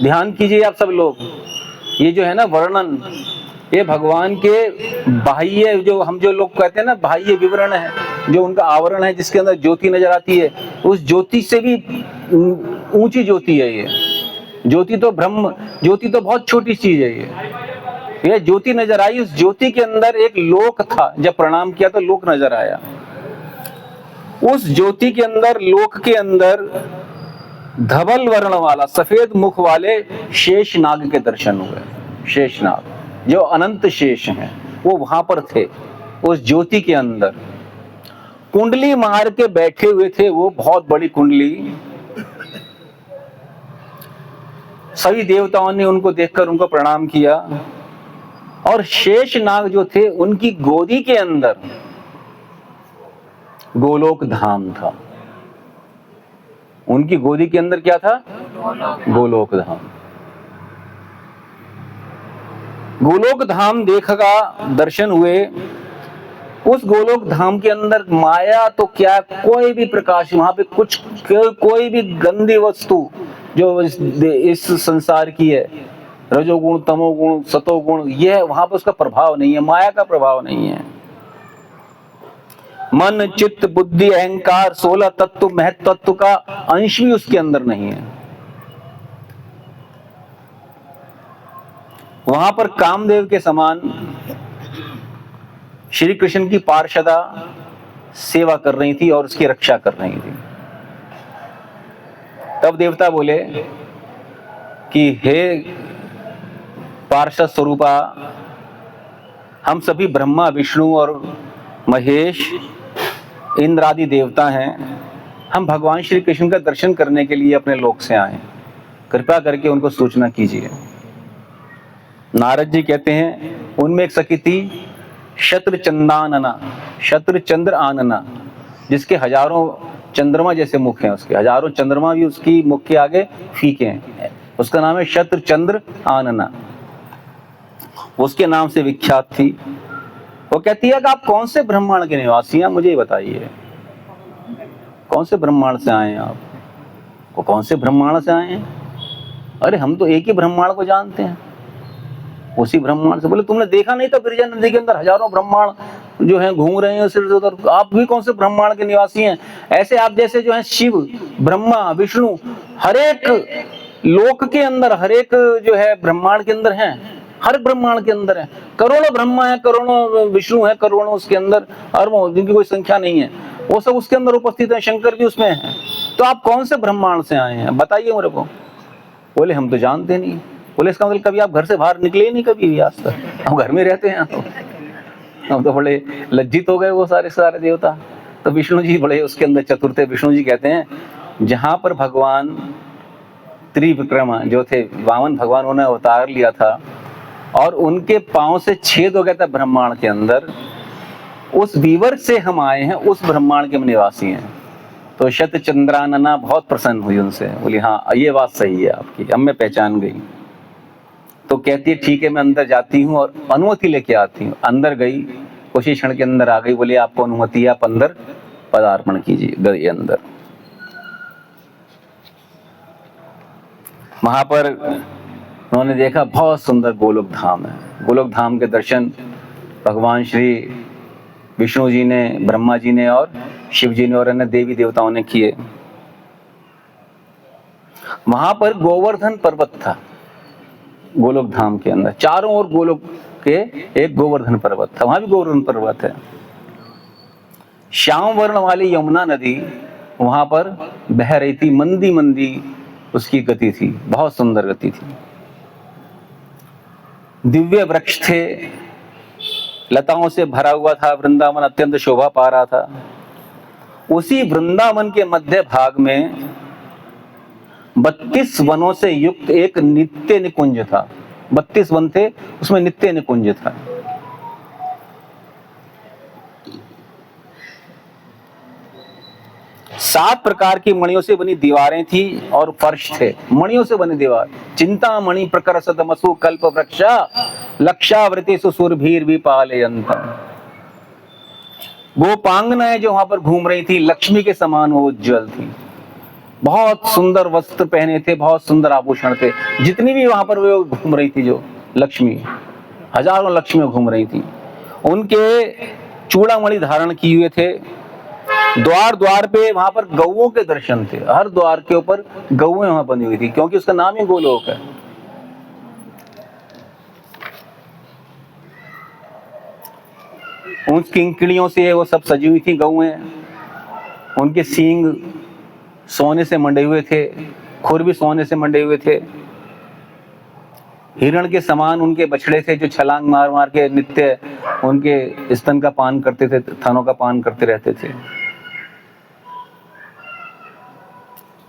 ध्यान कीजिए आप सब लोग, ये जो है ना वर्णन, ये भगवान के बाह्य, जो हम जो लोग कहते हैं ना बाह्य विवरण है, जो उनका आवरण है जिसके अंदर ज्योति नजर आती है, उस ज्योति से भी ऊंची ज्योति है ये। ज्योति तो ब्रह्म, ज्योति तो बहुत छोटी चीज है ये ज्योति नजर आई। उस ज्योति के अंदर एक लोक था। जब प्रणाम किया तो लोक नजर आया। उस ज्योति के अंदर, लोक के अंदर धवल वर्ण वाला, सफेद मुख वाले शेष नाग के दर्शन हुए। शेष नाग जो अनंत शेष हैं वो वहां पर थे उस ज्योति के अंदर। कुंडली मार के बैठे हुए थे वो, बहुत बड़ी कुंडली। सभी देवताओं ने उनको देखकर उनको प्रणाम किया। और शेष नाग जो थे उनकी गोदी के अंदर गोलोक धाम था। उनकी गोदी के अंदर क्या था? गोलोक धाम। गोलोक धाम देखा, दर्शन हुए। उस गोलोक धाम के अंदर माया तो क्या, कोई भी प्रकाश वहां पे कुछ, कोई भी गंदी वस्तु जो इस संसार की है, रजोगुण, तमोगुण, सतोगुण, यह वहां पर उसका प्रभाव नहीं है, माया का प्रभाव नहीं है। मन, चित्त, बुद्धि, अहंकार, 16 तत्व, महत्व तत्व का अंश भी उसके अंदर नहीं है। वहां पर कामदेव के समान श्री कृष्ण की पार्षदा सेवा कर रही थी और उसकी रक्षा कर रही थी। तब देवता बोले कि हे पार्षद स्वरूपा, हम सभी ब्रह्मा, विष्णु और महेश, इंद्र आदि देवता हैं। हम भगवान श्री कृष्ण का दर्शन करने के लिए अपने लोक से आए, कृपया करके उनको सूचना कीजिए। नारद जी कहते हैं उनमें एक सखी थी शत्र चंदानना, शत्र चंद्र आनना, जिसके हजारों चंद्रमा जैसे मुख हैं, उसके हजारों चंद्रमा भी उसकी मुख के आगे फीके हैं। उसका नाम है शत्र चंद्र आनना, उसके नाम से विख्यात थी। वो कहती है कि आप कौन से ब्रह्मांड के निवासी हैं, मुझे बताइए, कौन से ब्रह्मांड से आए हैं आप? वो कौन से ब्रह्मांड से आए हैं? अरे हम तो एक ही ब्रह्मांड को जानते हैं, उसी ब्रह्मांड से। बोले तुमने देखा नहीं था बिरजा नदी के अंदर हजारों ब्रह्मांड जो हैं घूम रहे हैं सिर उधर, आप भी कौन से ब्रह्मांड के निवासी हैं? ऐसे आप जैसे जो हैं शिव, ब्रह्मा, विष्णु, हर एक लोक के अंदर, हर एक जो है ब्रह्मांड के अंदर है, हर ब्रह्मांड के अंदर है। करोड़ों ब्रह्मा है, करोड़ों विष्णु है, करोड़ों उसके अंदर अरबों, जिनकी कोई संख्या नहीं है, वो सब उसके अंदर उपस्थित है, शंकर भी उसमें है। तो आप कौन से ब्रह्मांड से आए हैं बताइए मेरे को। बोले हम तो जानते नहीं। बोले इसका मतलब कभी आप घर से बाहर निकले ही नहीं कभी भी आज तक, हम घर में रहते हैं। हम तो बड़े लज्जित हो गए वो सारे देवता। तो विष्णु जी बड़े उसके अंदर चतुर्थ विष्णु जी कहते हैं जहां पर भगवान त्रिविक्रम जो थे, वामन भगवान, उन्होंने अवतार लिया था और उनके पांव से छेद हो गया था ब्रह्मांड के अंदर, उस वीवर से हम आए हैं, उस ब्रह्मांड के हम निवासी हैं। तो शत चंद्रानना बहुत प्रसन्न हुई उनसे, बोली हाँ ये बात सही है आपकी, अब मैं पहचान गई। तो कहती है ठीक है मैं अंदर जाती हूँ और अनुमति लेके आती हूँ। अंदर गई, उसी क्षण के अंदर आ गई, बोले आपको अनुमति है, आप अंदर पदार्पण कीजिए। गई अंदर, वहां पर उन्होंने देखा बहुत सुंदर गोलोक धाम है। गोलोक धाम के दर्शन भगवान श्री विष्णु जी ने, ब्रह्मा जी ने और शिव जी ने और अन्य देवी देवताओं ने किए। वहां पर गोवर्धन पर्वत था गोलोक धाम के अंदर, चारों ओर गोलोक के एक गोवर्धन पर्वत था, वहां भी गोवर्धन पर्वत है। श्याम वर्ण वाली यमुना नदी वहां पर बह रही थी, मंदी मंदी उसकी गति थी, बहुत सुंदर गति थी। दिव्य वृक्ष थे, लताओं से भरा हुआ था, वृंदावन अत्यंत शोभा पा रहा था। उसी वृंदावन के मध्य भाग में 32 वनों से युक्त एक नित्य निकुंज था। 32 वन थे, उसमें नित्य निकुंज था। सात प्रकार की मणियों से बनी दीवारें थी और फर्श थे, मणियों से बनी दीवार। चिंता मणि प्रकर सतमसु कल्प वृक्षा लक्षावृति सुसुरभीर विपालयन्तम। गोपांगनाएं जो वहां पर घूम रही थी लक्ष्मी के समान वो उज्जवल थी, बहुत सुंदर वस्त्र पहने थे, बहुत सुंदर आभूषण थे। जितनी भी वहां पर वो घूम रही थी जो लक्ष्मी, हजारों लक्ष्मियां घूम रही थी, उनके चूड़ामणि धारण किए हुए थे। द्वार द्वार पे वहां पर गौओं के दर्शन थे, हर द्वार के ऊपर गौएं वहां बनी हुई थी, क्योंकि उसका नाम ही गोलोक है। उन किंकड़ियों से वो सब सजी हुई थी गौएं, उनके सींग सोने से मंडे हुए थे, खुर भी सोने से मंडे हुए थे। हिरण के समान उनके बछड़े थे जो छलांग मार मार के नित्य उनके स्तन का पान करते थे, थनों का पान करते रहते थे।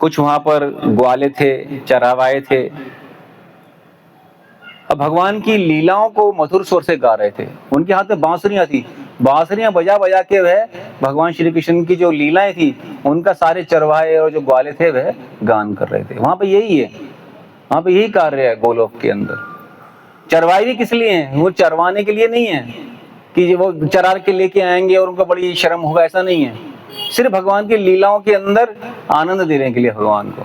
कुछ वहां पर ग्वाले थे, चरावाए थे, अब भगवान की लीलाओं को मधुर स्वर से गा रहे थे। उनके हाथ में बांसुरियां थी, बांसुरियां बजा बजा के वह भगवान श्री कृष्ण की जो लीलाएं थी उनका सारे चरवाहे और जो ग्वाले थे वह गान कर रहे थे। वहां पे यही है, वहां पे यही कार्य है गोलोक के अंदर। चरवाहे भी किस लिए हैं? वो चरवाने के लिए नहीं है कि वो चरा के लेके आएंगे और उनको बड़ी शर्म होगा, ऐसा नहीं है। सिर्फ भगवान की लीलाओं के अंदर आनंद देने के लिए भगवान को।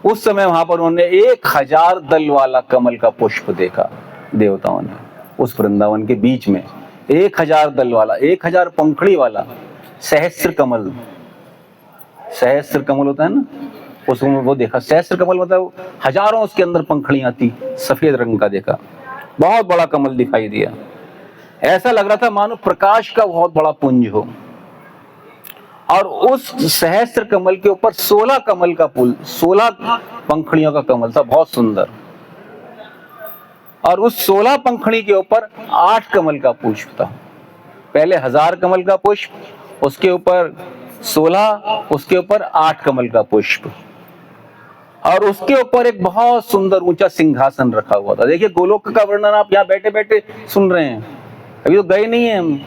उस समय वहां पर उन्होंने 1000 दल वाला कमल का पुष्प देखा देवताओं ने, उस वृंदावन के बीच में 1000 दल वाला, 1000 पंखड़ी वाला सहस्त्र कमल। सहस्त्र कमल होता है ना, उसमें वो देखा। सहस्त्र कमल मतलब हजारों उसके अंदर पंखड़ियां थी, सफेद रंग का देखा, बहुत बड़ा कमल दिखाई दिया। ऐसा लग रहा था मानो प्रकाश का बहुत बड़ा पुंज हो। और उस सहस्त्र कमल के ऊपर 16 कमल का पुल, 16 पंखड़ियों का कमल था, बहुत सुंदर। और उस 16 पंखड़ी के ऊपर 8 कमल का पुष्प था। पहले 1000 कमल का पुष्प, उसके ऊपर 16, उसके ऊपर 8 कमल का पुष्प, और उसके ऊपर एक बहुत सुंदर ऊंचा सिंहासन रखा हुआ था। देखिए गोलोक का वर्णन आप यहाँ बैठे बैठे सुन रहे हैं, अभी तो गए नहीं है हम।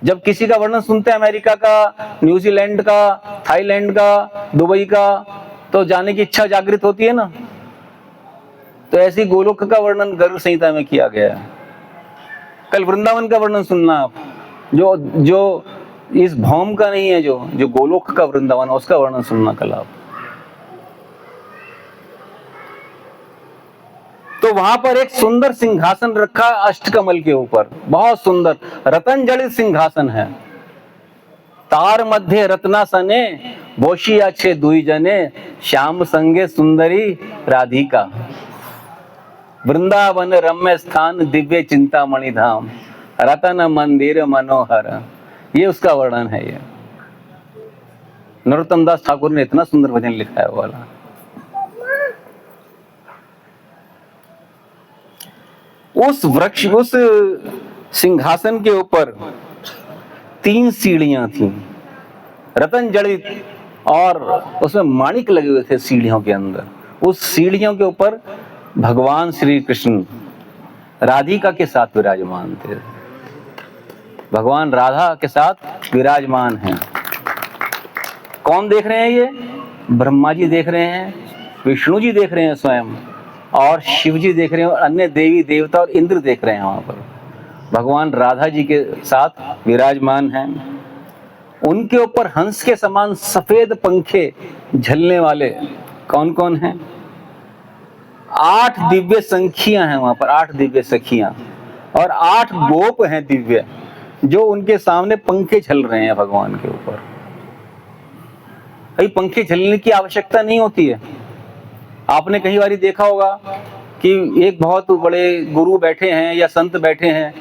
जब किसी का वर्णन सुनते हैं अमेरिका का, न्यूजीलैंड का, थाईलैंड का, दुबई का, तो जाने की इच्छा जागृत होती है ना। तो ऐसी गोलोक का वर्णन गर्ग संहिता में किया गया है। कल वृंदावन का वर्णन सुनना आप, जो इस भौम का नहीं है, जो गोलोक का वृंदावन, उसका वर्णन सुनना कल आप। तो वहां पर एक सुंदर सिंहासन रखा अष्टकमल के ऊपर, बहुत सुंदर रतन जड़ित सिंहासन है। तार मध्य रत्नासने बोशी अच्छे दुई जने, श्याम संगे सुंदरी राधिका। वृंदावन रम्य स्थान, दिव्य चिंतामणि धाम, रतन मंदिर मनोहर। ये उसका वर्णन है। ये नरोत्तम दास ठाकुर ने इतना सुंदर भजन लिखा है वो वाला। उस वृक्ष, उस सिंहासन के ऊपर 3 सीढ़ियां थी, रतन जड़ित, और उसमें माणिक लगे हुए थे सीढ़ियों के अंदर। उस सीढ़ियों के ऊपर भगवान श्री कृष्ण राधिका के साथ विराजमान थे। भगवान राधा के साथ विराजमान हैं। कौन देख रहे हैं? ये ब्रह्मा जी देख रहे हैं, विष्णु जी देख रहे हैं स्वयं, और शिव जी देख रहे हैं, और अन्य देवी देवता और इंद्र देख रहे हैं। वहां पर भगवान राधा जी के साथ विराजमान हैं। उनके ऊपर हंस के समान सफेद पंखे झलने वाले कौन कौन हैं? 8 दिव्य सखियां हैं वहां पर, 8 दिव्य सखियां, और 8 गोप हैं दिव्य, जो उनके सामने पंखे झल रहे हैं भगवान के ऊपर। भाई पंखे झलने की आवश्यकता नहीं होती है। आपने कई बार देखा होगा कि एक बहुत बड़े गुरु बैठे हैं या संत बैठे हैं,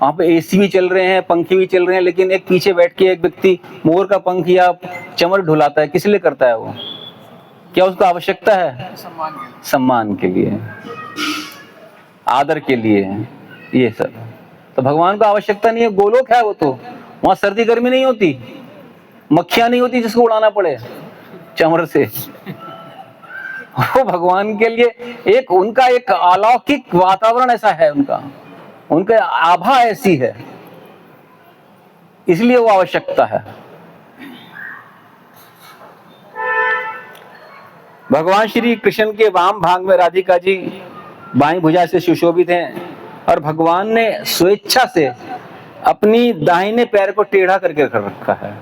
वहां पे एसी भी चल रहे हैं, पंखे भी चल रहे हैं, लेकिन एक पीछे बैठ के एक व्यक्ति मोर का पंख या चमर ढुलाता है। किस लिए करता है वो? क्या उसको आवश्यकता है? सम्मान के लिए, आदर के लिए, ये सब। तो भगवान को आवश्यकता नहीं है, गोलोक है वो। तो वहां सर्दी गर्मी नहीं होती, मक्खियां नहीं होती जिसको उड़ाना पड़े चमर से। वो भगवान के लिए एक उनका एक अलौकिक वातावरण ऐसा है, उनका आभा ऐसी है, इसलिए वो आवश्यकता है। भगवान श्री कृष्ण के वाम भाग में राधिका जी बाईं भुजा से सुशोभित हैं, और भगवान ने स्वेच्छा से अपनी दाहिने पैर को टेढ़ा करके रख रखा है,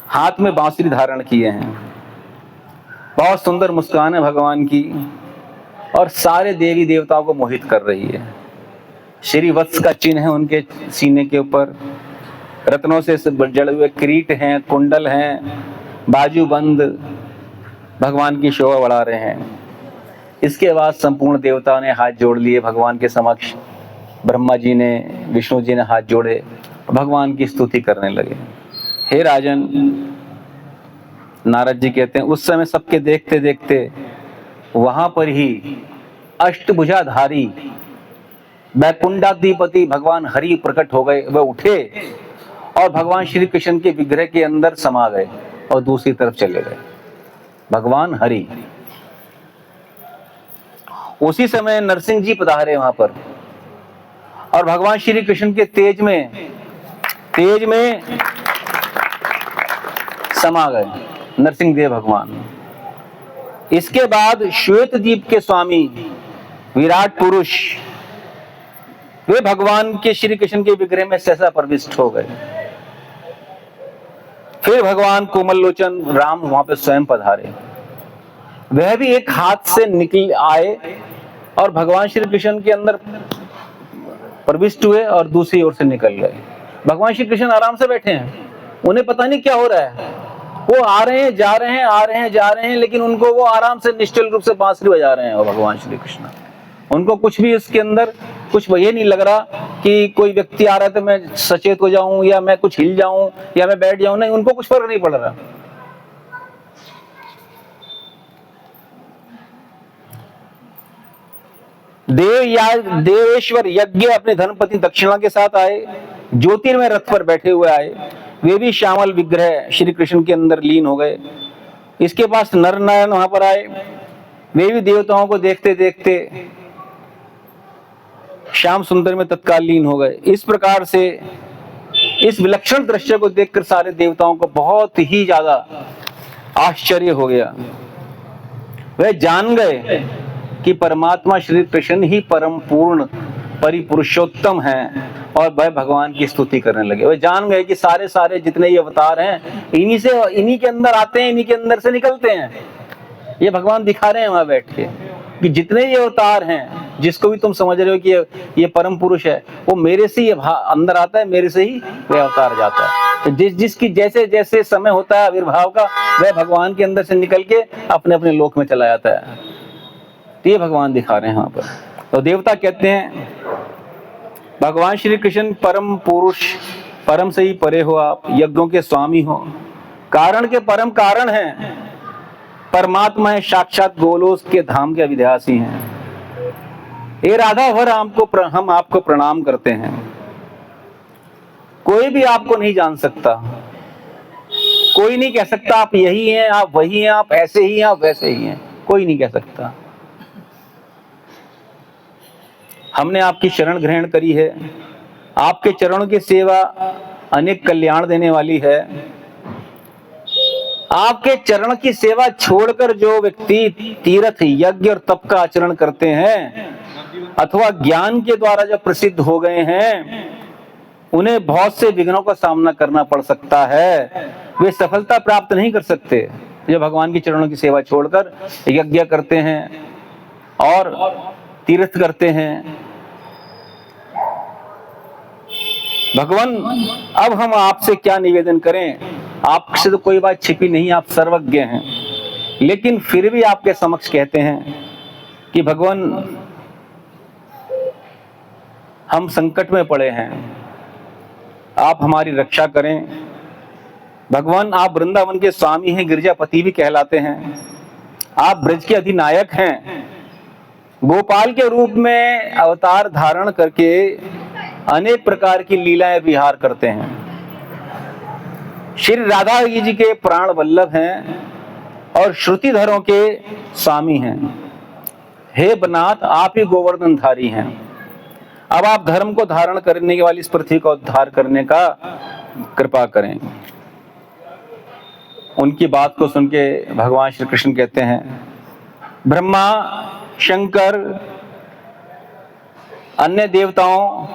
हाथ में बांसुरी धारण किए हैं। बहुत सुंदर मुस्कान है भगवान की, और सारे देवी देवताओं को मोहित कर रही है। श्री वत्स का चिन्ह है उनके सीने के ऊपर, रत्नों से जड़े हुए किरीट हैं, कुंडल हैं, बाजूबंद भगवान की शोभा बढ़ा रहे हैं। इसके बाद संपूर्ण देवताओं ने हाथ जोड़ लिए भगवान के समक्ष। ब्रह्मा जी ने, विष्णु जी ने हाथ जोड़े, भगवान की स्तुति करने लगे। हे राजन, नारद जी कहते हैं, उस समय सबके देखते देखते वहां पर ही अष्टभुजाधारी वैकुंठाधिपति भगवान हरि प्रकट हो गए। वह उठे और भगवान श्री कृष्ण के विग्रह के अंदर समा गए और दूसरी तरफ चले गए। भगवान हरि। उसी समय नरसिंह जी पधारे वहां पर, और भगवान श्री कृष्ण के तेज में समा गए नरसिंह देव भगवान। इसके बाद श्वेत द्वीप के स्वामी विराट पुरुष, वे भगवान के श्री कृष्ण के विग्रह में सहसा प्रविष्ट हो गए। फिर भगवान कोमल लोचन राम वहां पे स्वयं पधारे। वह भी एक हाथ से निकल आए और भगवान श्री कृष्ण के अंदर प्रविष्ट हुए और दूसरी ओर से निकल गए। भगवान श्री कृष्ण आराम से बैठे हैं, उन्हें पता नहीं क्या हो रहा है। वो आ रहे हैं, जा रहे हैं, आ रहे हैं, जा रहे हैं, लेकिन उनको वो आराम से निश्चल रूप से बांसुरी बजा रहे हैं। वो भगवान श्री कृष्ण, उनको कुछ भी इसके अंदर कुछ ये नहीं लग रहा कि कोई व्यक्ति आ रहा है तो मैं सचेत हो जाऊं, या मैं कुछ हिल जाऊं, या मैं बैठ जाऊं। नहीं, उनको कुछ फर्क नहीं पड़ रहा। देवेश्वर यज्ञ अपने धर्मपति दक्षिणा के साथ आए, ज्योतिर्मय रथ पर बैठे हुए आए। वे भी श्यामल विग्रह श्री कृष्ण के अंदर लीन हो गए। इसके पास नर नारायण वहां पर आए, वे भी देवताओं को देखते देखते श्याम सुंदर में तत्काल लीन हो गए। इस प्रकार से इस विलक्षण दृश्य को देखकर सारे देवताओं को बहुत ही ज्यादा आश्चर्य हो गया। वे जान गए कि परमात्मा श्री कृष्ण ही परम पूर्ण परिपुरुषोत्तम हैं, और वह भगवान की स्तुति करने लगे। वे जान गए कि सारे जितने ये अवतार हैं, इन्हीं के अंदर आते हैं, इन्हीं के अंदर से निकलते हैं। ये भगवान दिखा रहे हैं वहां बैठ के। कि जितने ये अवतार हैं, जिसको भी तुम समझ रहे हो कि ये परम पुरुष है, वो मेरे से ही अंदर आता है, मेरे से ही वह अवतार जाता है। तो जिसकी जैसे जैसे समय होता है आविर्भाव का, वह भगवान के अंदर से निकल के अपने अपने लोक में चला जाता है। तो ये भगवान दिखा रहे हैं यहाँ पर। तो देवता कहते हैं भगवान श्री कृष्ण परम पुरुष, परम से ही परे हो आप, यज्ञों के स्वामी हो, कारण के परम कारण हैं, परमात्मा है, साक्षात गोलोक के धाम के अविध्यासी हैं। ये राधा भर हम आपको प्रणाम करते हैं। कोई भी आपको नहीं जान सकता, कोई नहीं कह सकता आप यही हैं, आप वही हैं, आप ऐसे ही हैं, आप वैसे ही हैं, कोई नहीं कह सकता। हमने आपकी शरण ग्रहण करी है, आपके चरणों की सेवा अनेक कल्याण देने वाली है। आपके चरण की सेवा छोड़कर जो व्यक्ति तीर्थ, यज्ञ और तप का आचरण करते हैं अथवा ज्ञान के द्वारा जो प्रसिद्ध हो गए हैं, उन्हें बहुत से विघ्नों का सामना करना पड़ सकता है। वे सफलता प्राप्त नहीं कर सकते जो भगवान की चरणों की सेवा छोड़कर यज्ञ करते हैं और तीर्थ करते हैं। भगवान, अब हम आपसे क्या निवेदन करें? आपसे तो कोई बात छिपी नहीं, आप सर्वज्ञ हैं, लेकिन फिर भी आपके समक्ष कहते हैं कि भगवान, हम संकट में पड़े हैं, आप हमारी रक्षा करें। भगवान, आप वृंदावन के स्वामी हैं, गिरजापति भी कहलाते हैं, आप ब्रज के अधिनायक हैं, गोपाल के रूप में अवतार धारण करके अनेक प्रकार की लीलाएं विहार करते हैं। श्री राधा जी के प्राण वल्लभ हैं और श्रुतिधरों के स्वामी हैं। हे बनाथ, आप ही गोवर्धनधारी हैं। अब आप धर्म को धारण करने के वाली इस पृथ्वी का उद्धार करने का कृपा करें। उनकी बात को सुन के भगवान श्री कृष्ण कहते हैं, ब्रह्मा, शंकर, अन्य देवताओं,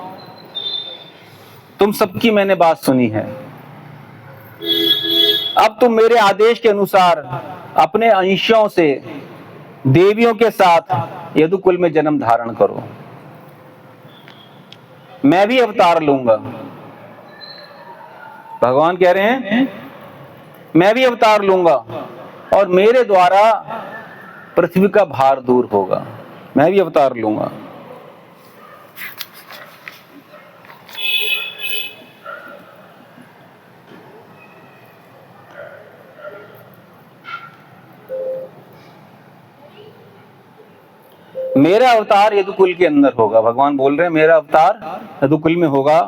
तुम सबकी मैंने बात सुनी है। अब तुम मेरे आदेश के अनुसार अपने अंशों से देवियों के साथ यदुकुल में जन्म धारण करो। मैं भी अवतार लूंगा। भगवान कह रहे हैं, मैं भी अवतार लूंगा और मेरे द्वारा पृथ्वी का भार दूर होगा। मैं भी अवतार लूंगा। मेरा अवतार यदुकुल के अंदर होगा। भगवान बोल रहे हैं, मेरा अवतार यदुकुल में होगा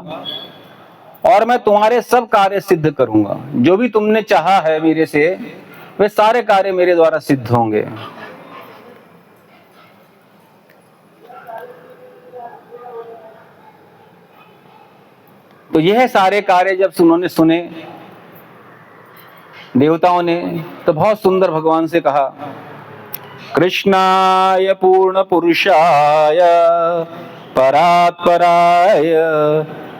और मैं तुम्हारे सब कार्य सिद्ध करूंगा। जो भी तुमने चाहा है मेरे से, वे सारे कार्य मेरे द्वारा सिद्ध होंगे। तो यह सारे कार्य जब उन्होंने सुने देवताओं ने, तो बहुत सुंदर भगवान से कहा, कृष्णाय पूर्ण पुरुषाय परात्पराय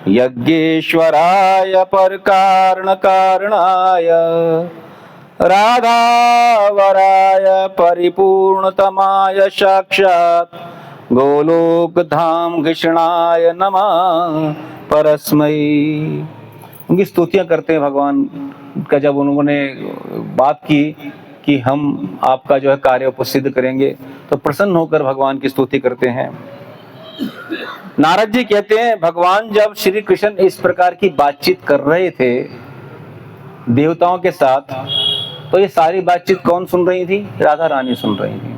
यज्ञेश्वराय पर कारण कारणाय राधावराय परिपूर्णतमाय साक्षात गोलोक धाम कृष्णाय नमः परस्मै। उनकी स्तुतियां करते हैं भगवान का। जब उन्होंने बात की कि हम आपका जो है कार्य को सिद्ध करेंगे, तो प्रसन्न होकर भगवान की स्तुति करते हैं। नारद जी कहते हैं, भगवान जब श्री कृष्ण इस प्रकार की बातचीत कर रहे थे देवताओं के साथ, तो ये सारी बातचीत कौन सुन रही थी? राधा रानी सुन रही थी।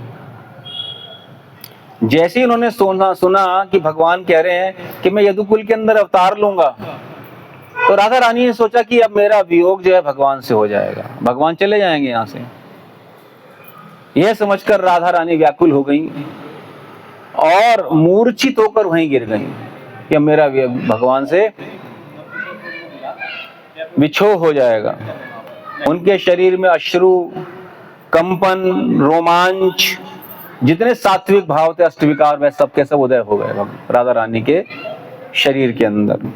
जैसे ही उन्होंने सुना कि भगवान कह रहे हैं कि मैं यदुकुल के अंदर अवतार लूंगा, तो राधा रानी ने सोचा कि अब मेरा वियोग जो है भगवान से हो जाएगा, भगवान चले जाएंगे यहाँ से। यह समझकर राधा रानी व्याकुल हो गई और मूर्छित होकर वहीं गिर गई कि अब मेरा भगवान से विछोह हो जाएगा। उनके शरीर में अश्रु, कंपन, रोमांच, जितने सात्विक भाव थे, अष्टविकार, वह सब के सब उदय हो गए राधा रानी के शरीर के अंदर।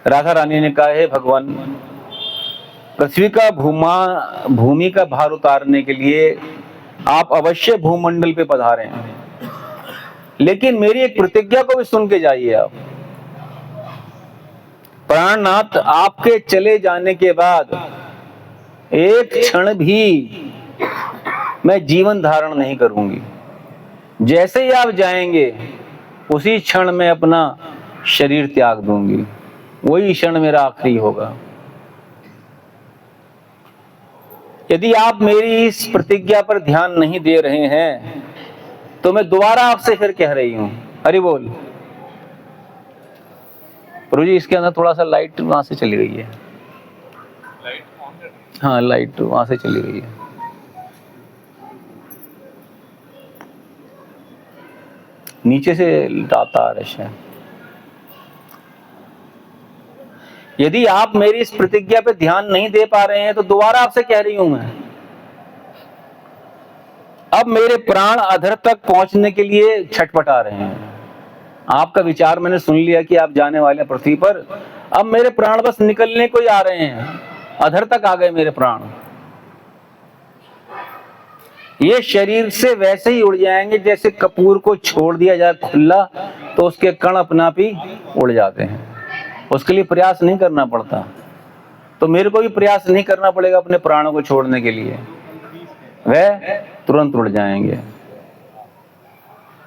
राधा रानी ने कहा, हे भगवान, पृथ्वी का भूमि का भार उतारने के लिए आप अवश्य भूमंडल पे पधारें, लेकिन मेरी एक प्रतिज्ञा को भी सुन के जाइए आप। प्राणनाथ, आपके चले जाने के बाद एक क्षण भी मैं जीवन धारण नहीं करूंगी। जैसे ही आप जाएंगे उसी क्षण में अपना शरीर त्याग दूंगी, वही क्षण मेरा आखिरी होगा। यदि आप मेरी इस प्रतिज्ञा पर ध्यान नहीं दे रहे हैं तो मैं दोबारा आपसे फिर कह रही हूं, हरि बोल। प्रभु जी, इसके अंदर थोड़ा सा लाइट वहां से चली गई है। हाँ, लाइट वहां से चली गई है। नीचे से आता आ रहा है। यदि आप मेरी इस प्रतिज्ञा पे ध्यान नहीं दे पा रहे हैं तो दोबारा आपसे कह रही हूं मैं, अब मेरे प्राण अधर तक पहुंचने के लिए छटपटा रहे हैं। आपका विचार मैंने सुन लिया कि आप जाने वाले हैं पृथ्वी पर। अब मेरे प्राण बस निकलने को ही आ रहे हैं, अधर तक आ गए मेरे प्राण। ये शरीर से वैसे ही उड़ जाएंगे जैसे कपूर को छोड़ दिया जाए खुला तो उसके कण अपना आप ही उड़ जाते हैं, उसके लिए प्रयास नहीं करना पड़ता। तो मेरे को भी प्रयास नहीं करना पड़ेगा अपने प्राणों को छोड़ने के लिए, वह तुरंत उड़ जाएंगे।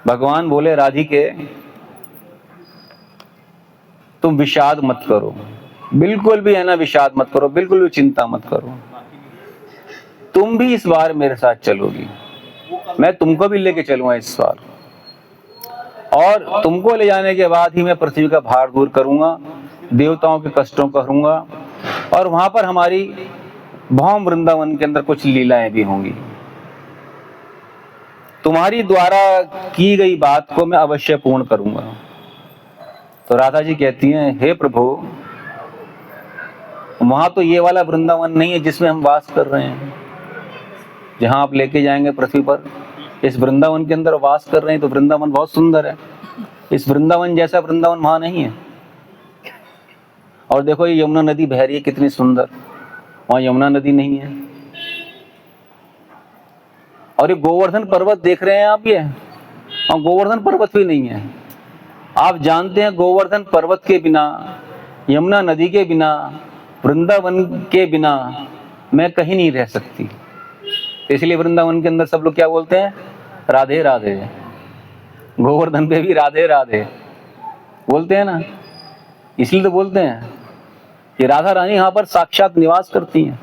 भगवान बोले, राधिके तुम विषाद मत करो, बिल्कुल भी है ना, विषाद मत करो, बिल्कुल भी चिंता मत करो। तुम भी इस बार मेरे साथ चलोगी, मैं तुमको भी लेके चलूंगा इस बार, और तुमको ले जाने के बाद ही मैं पृथ्वी का भार दूर करूंगा, देवताओं के कष्टों को करूंगा, और वहां पर हमारी भौम वृंदावन के अंदर कुछ लीलाएं भी होंगी। तुम्हारी द्वारा की गई बात को मैं अवश्य पूर्ण करूंगा। तो राधा जी कहती हैं, हे प्रभु, वहां तो ये वाला वृंदावन नहीं है जिसमें हम वास कर रहे हैं। जहां आप लेके जाएंगे पृथ्वी पर, इस वृंदावन के अंदर वास कर रहे हैं तो वृंदावन बहुत सुंदर है। इस वृंदावन जैसा वृंदावन वहां नहीं है। और देखो ये यमुना नदी बह रही है कितनी सुंदर, वहां यमुना नदी नहीं है। और ये गोवर्धन पर्वत देख रहे हैं आप, ये वहां गोवर्धन पर्वत भी नहीं है। आप जानते हैं गोवर्धन पर्वत के बिना, यमुना नदी के बिना, वृंदावन के बिना मैं कहीं नहीं रह सकती। इसलिए वृंदावन के अंदर सब लोग क्या बोलते हैं, राधे राधे। गोवर्धन पे भी राधे राधे बोलते हैं ना, इसलिए तो बोलते हैं कि राधा रानी यहाँ पर साक्षात निवास करती हैं।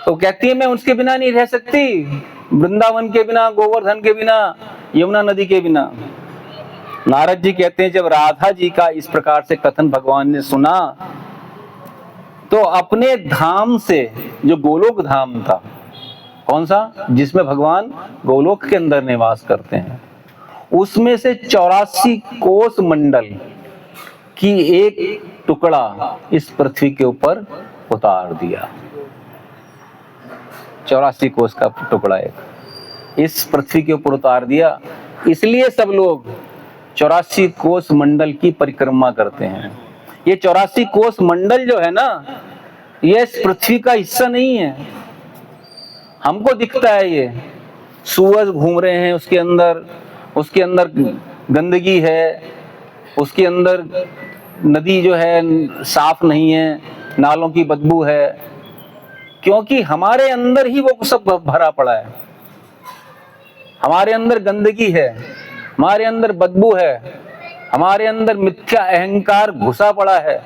तो कहती है मैं उसके बिना नहीं रह सकती, वृंदावन के बिना, गोवर्धन के बिना, यमुना नदी के बिना। नारद जी कहते हैं, जब राधा जी का इस प्रकार से कथन भगवान ने सुना तो अपने धाम से, जो गोलोक धाम था, कौन सा, जिसमें भगवान गोलोक के अंदर निवास करते हैं, उसमें से 84 कोस मंडल की एक टुकड़ा इस पृथ्वी के ऊपर उतार दिया। 84 कोस का टुकड़ा एक इस पृथ्वी के ऊपर उतार दिया। इसलिए सब लोग 84 कोस मंडल की परिक्रमा करते हैं। ये 84 कोस मंडल जो है ना, ये इस पृथ्वी का हिस्सा नहीं है। हमको दिखता है ये सूरज घूम रहे हैं उसके अंदर गंदगी है, उसके अंदर नदी जो है साफ नहीं है, नालों की बदबू है, क्योंकि हमारे अंदर ही वो सब भरा पड़ा है। हमारे अंदर गंदगी है, हमारे अंदर बदबू है, हमारे अंदर मिथ्या अहंकार घुसा पड़ा है,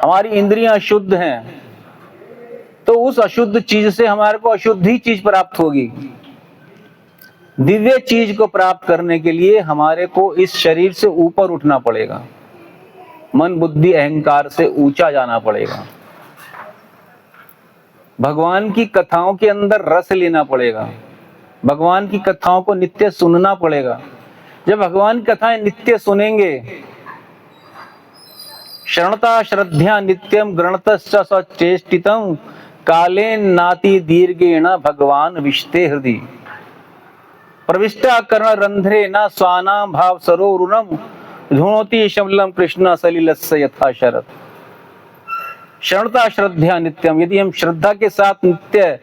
हमारी इंद्रियां अशुद्ध हैं। तो उस अशुद्ध चीज से हमारे को अशुद्ध ही चीज प्राप्त होगी। दिव्य चीज को प्राप्त करने के लिए हमारे को इस शरीर से ऊपर उठना पड़ेगा, मन बुद्धि अहंकार से ऊंचा जाना पड़ेगा, भगवान की कथाओं के अंदर रस लेना पड़ेगा, भगवान की कथाओं को नित्य सुनना पड़ेगा। जब भगवान की कथाएं नित्य सुनेंगे, शरणता श्रद्धा नित्यम गृणतश्च सचेष्टितम कालेन नाति दीर्घेण भगवान विशते हृदि प्रविष्टा कर्ण रंध्रे न स्वानाम भाव सरोरुणम धुनोति शमलम कृष्ण सलिलस्य यथा शरत। श्रवणता श्रद्धा नित्यम, यदि हम श्रद्धा के साथ नित्य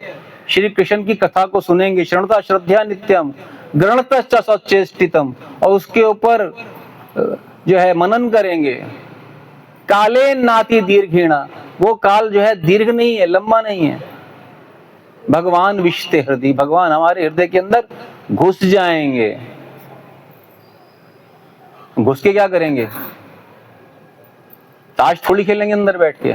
श्री कृष्ण की कथा को सुनेंगे, श्रवणता श्रद्धा नित्यम ग्रहणतश्च सचेष्टितम, और उसके ऊपर जो है मनन करेंगे, काले नाति दीर्घिणा, वो काल जो है दीर्घ नहीं है, लंबा नहीं है, भगवान विशते हृदय, भगवान हमारे हृदय के अंदर घुस जाएंगे। घुस के क्या करेंगे? ताश थोड़ी खेलेंगे अंदर बैठ के,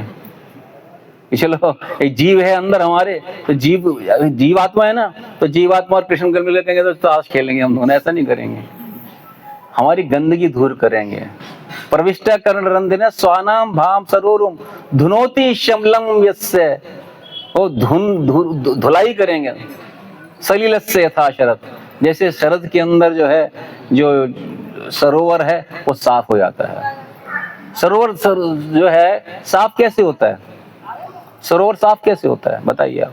चलो एक जीव है अंदर हमारे, तो जीवात्मा है ना, तो जीवात्मा और कृष्ण कल मिलकर कहेंगे तो ताश खेलेंगे हम दोनों, ऐसा नहीं करेंगे। हमारी गंदगी दूर करेंगे। प्रविष्टा कर्ण रंध्र स्वानाम भाम सरोरुम धुनोति शमलम यस्य, वो धुलाई करेंगे। सलिलस्य यथा शरद, जैसे शरद के अंदर जो है जो सरोवर है वो साफ हो जाता है। सरोवर जो है साफ कैसे होता है? सरोवर साफ कैसे होता है बताइए आप?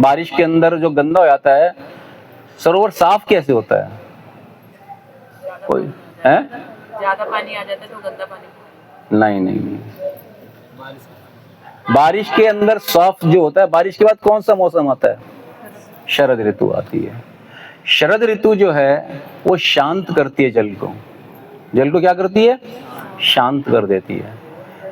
बारिश के अंदर जो गंदा हो जाता है, सरोवर साफ कैसे होता है? कोई है? ज्यादा पानी आ जाता है तो गंदा पानी? नहीं। बारिश के अंदर साफ जो होता है, बारिश के बाद कौन सा मौसम आता है? शरद ऋतु आती है। शरद ऋतु जो है वो शांत करती है जल को। जल को क्या करती है? शांत कर देती है।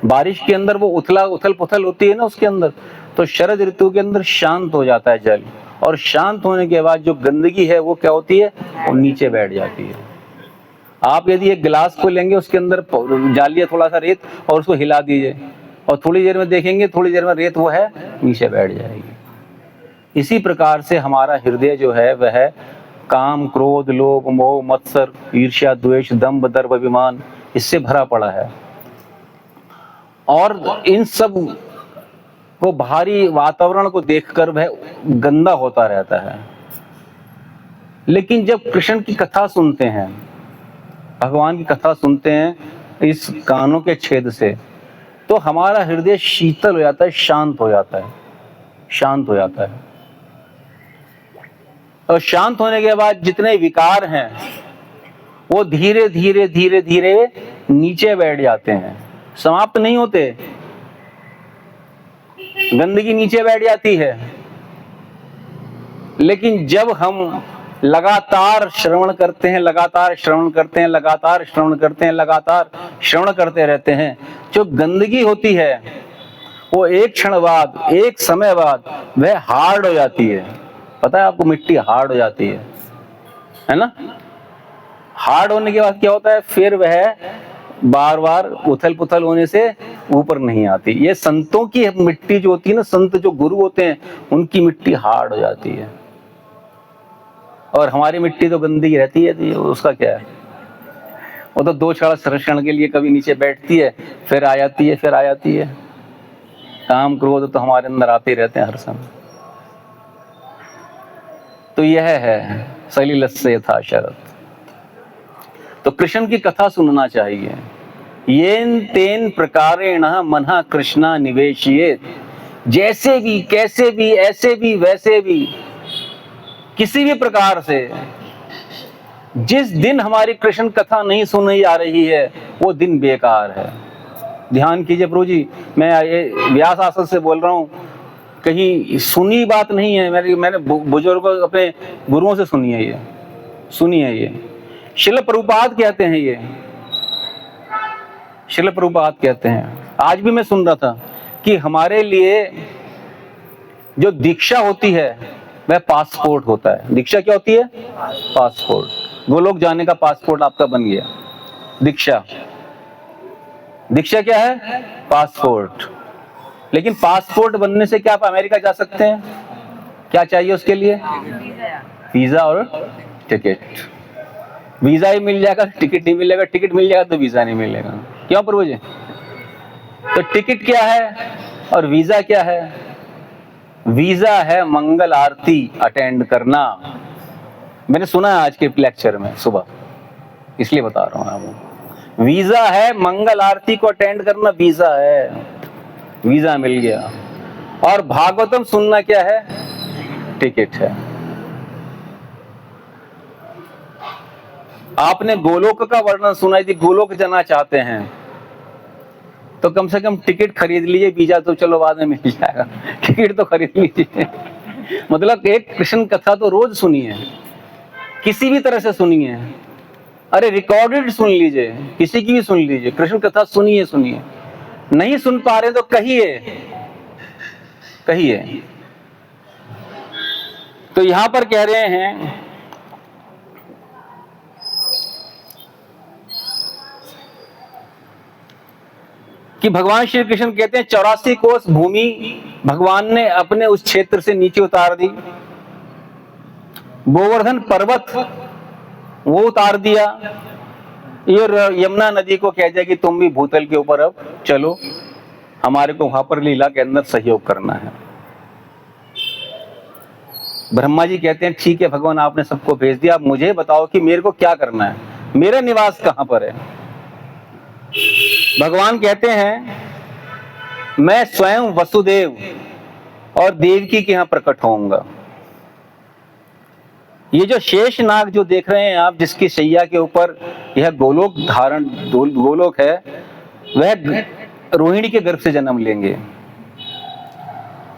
बारिश के अंदर वो उथल पुथल होती है ना उसके अंदर, तो शरद ऋतु के अंदर शांत हो जाता है जल, और शांत होने के बाद जो गंदगी है वो क्या होती है? वो नीचे बैठ जाती है। आप यदि एक गिलास को लेंगे, उसके अंदर डालिए थोड़ा सा रेत और उसको हिला दीजिए, और थोड़ी देर में देखेंगे, थोड़ी देर में रेत वो है नीचे बैठ जाएगी। इसी प्रकार से हमारा हृदय जो है वह काम, क्रोध, लोभ, मोह, मत्सर, ईर्ष्या, द्वेष, दंभ, दर्प, अभिमान, इससे भरा पड़ा है। और इन सब को बाहरी वातावरण को देखकर वह गंदा होता रहता है। लेकिन जब कृष्ण की कथा सुनते हैं, भगवान की कथा सुनते हैं इस कानों के छेद से, तो हमारा हृदय शीतल हो जाता है, शांत हो जाता है, शांत हो जाता है। और शांत होने के बाद जितने विकार हैं वो धीरे धीरे धीरे धीरे नीचे बैठ जाते हैं, समाप्त नहीं होते। गंदगी नीचे बैठ जाती है। लेकिन जब हम लगातार श्रवण करते हैं, लगातार श्रवण करते हैं, लगातार श्रवण करते हैं, लगातार श्रवण करते रहते हैं, जो गंदगी होती है वो एक क्षण बाद, एक समय बाद वह हार्ड हो जाती है। पता है आपको? मिट्टी हार्ड हो जाती है ना? हार्ड होने के बाद क्या होता है? फिर वह बार बार उथल पुथल होने से ऊपर नहीं आती। ये संतों की मिट्टी जो होती है ना, संत जो गुरु होते हैं उनकी मिट्टी हार्ड हो जाती है, और हमारी मिट्टी तो गंदी रहती है, तो उसका क्या है? वो तो दो क्षण के लिए कभी नीचे बैठती है, फिर आ जाती है, फिर आ जाती है। काम क्रोध तो हमारे अंदर आते रहते हैं हर समय। तो यह है सलिलस्य यथा शरद। तो कृष्ण की कथा सुनना चाहिए। येन तेन प्रकारेण मनः कृष्णा निवेशयेत्, जैसे भी, कैसे भी, ऐसे भी, वैसे भी, किसी भी प्रकार से। जिस दिन हमारी कृष्ण कथा नहीं सुनी जा रही है वो दिन बेकार है। ध्यान कीजिए प्रभु जी, मैं ये व्यास आसन से बोल रहा हूँ, कहीं सुनी बात नहीं है। मैंने बुजुर्गों, अपने गुरुओं से सुनी है, ये सुनी है। ये श्रील प्रभुपाद कहते हैं, ये श्रील प्रभुपाद कहते हैं। आज भी मैं सुन रहा था कि हमारे लिए जो दीक्षा होती है वह पासपोर्ट होता है। दीक्षा क्या होती है? पासपोर्ट। गोलोक जाने का पासपोर्ट आपका बन गया दीक्षा। दीक्षा क्या है? पासपोर्ट। लेकिन पासपोर्ट बनने से क्या आप अमेरिका जा सकते हैं? क्या चाहिए उसके लिए? वीजा और टिकट। वीजा ही मिल जाएगा, टिकट नहीं मिलेगा। टिकट मिल जाएगा तो वीजा नहीं मिलेगा। क्यों प्रभु जी? तो टिकट क्या है और वीजा क्या है? वीजा है मंगल आरती अटेंड करना। मैंने सुना है आज के लेक्चर में सुबह, इसलिए बता रहा हूं आपको। वीजा है मंगल आरती को अटेंड करना, वीजा है, वीजा मिल गया। और भागवतम सुनना क्या है? टिकट है। आपने गोलोक का वर्णन सुना, यदि गोलोक जाना चाहते हैं तो कम से कम टिकट खरीद लीजिए, वीजा तो चलो बाद में मिल जाएगा, टिकट तो खरीद लीजिए। मतलब एक कृष्ण कथा तो रोज सुनिए, किसी भी तरह से सुनिए, अरे रिकॉर्डेड सुन लीजिए, किसी की भी सुन लीजिए, कृष्ण कथा सुनिए सुनिए। नहीं सुन पा रहे तो कहिए कहिए। तो यहां पर कह रहे हैं कि भगवान श्री कृष्ण कहते हैं 84 कोस भूमि भगवान ने अपने उस क्षेत्र से नीचे उतार दी, गोवर्धन पर्वत वो उतार दिया, ये यमुना नदी को कह दिया कि तुम भी भूतल के ऊपर अब चलो, हमारे को वहां पर लीला के अंदर सहयोग करना है। ब्रह्मा जी कहते हैं ठीक है भगवान, आपने सबको भेज दिया, अब मुझे बताओ कि मेरे को क्या करना है, मेरा निवास कहां पर है। भगवान कहते हैं मैं स्वयं वसुदेव और देवकी के यहां प्रकट होऊंगा। ये जो शेष नाग जो देख रहे हैं आप, जिसकी शैया के ऊपर यह गोलोक धारण गोलोक है, वह रोहिणी के गर्भ से जन्म लेंगे।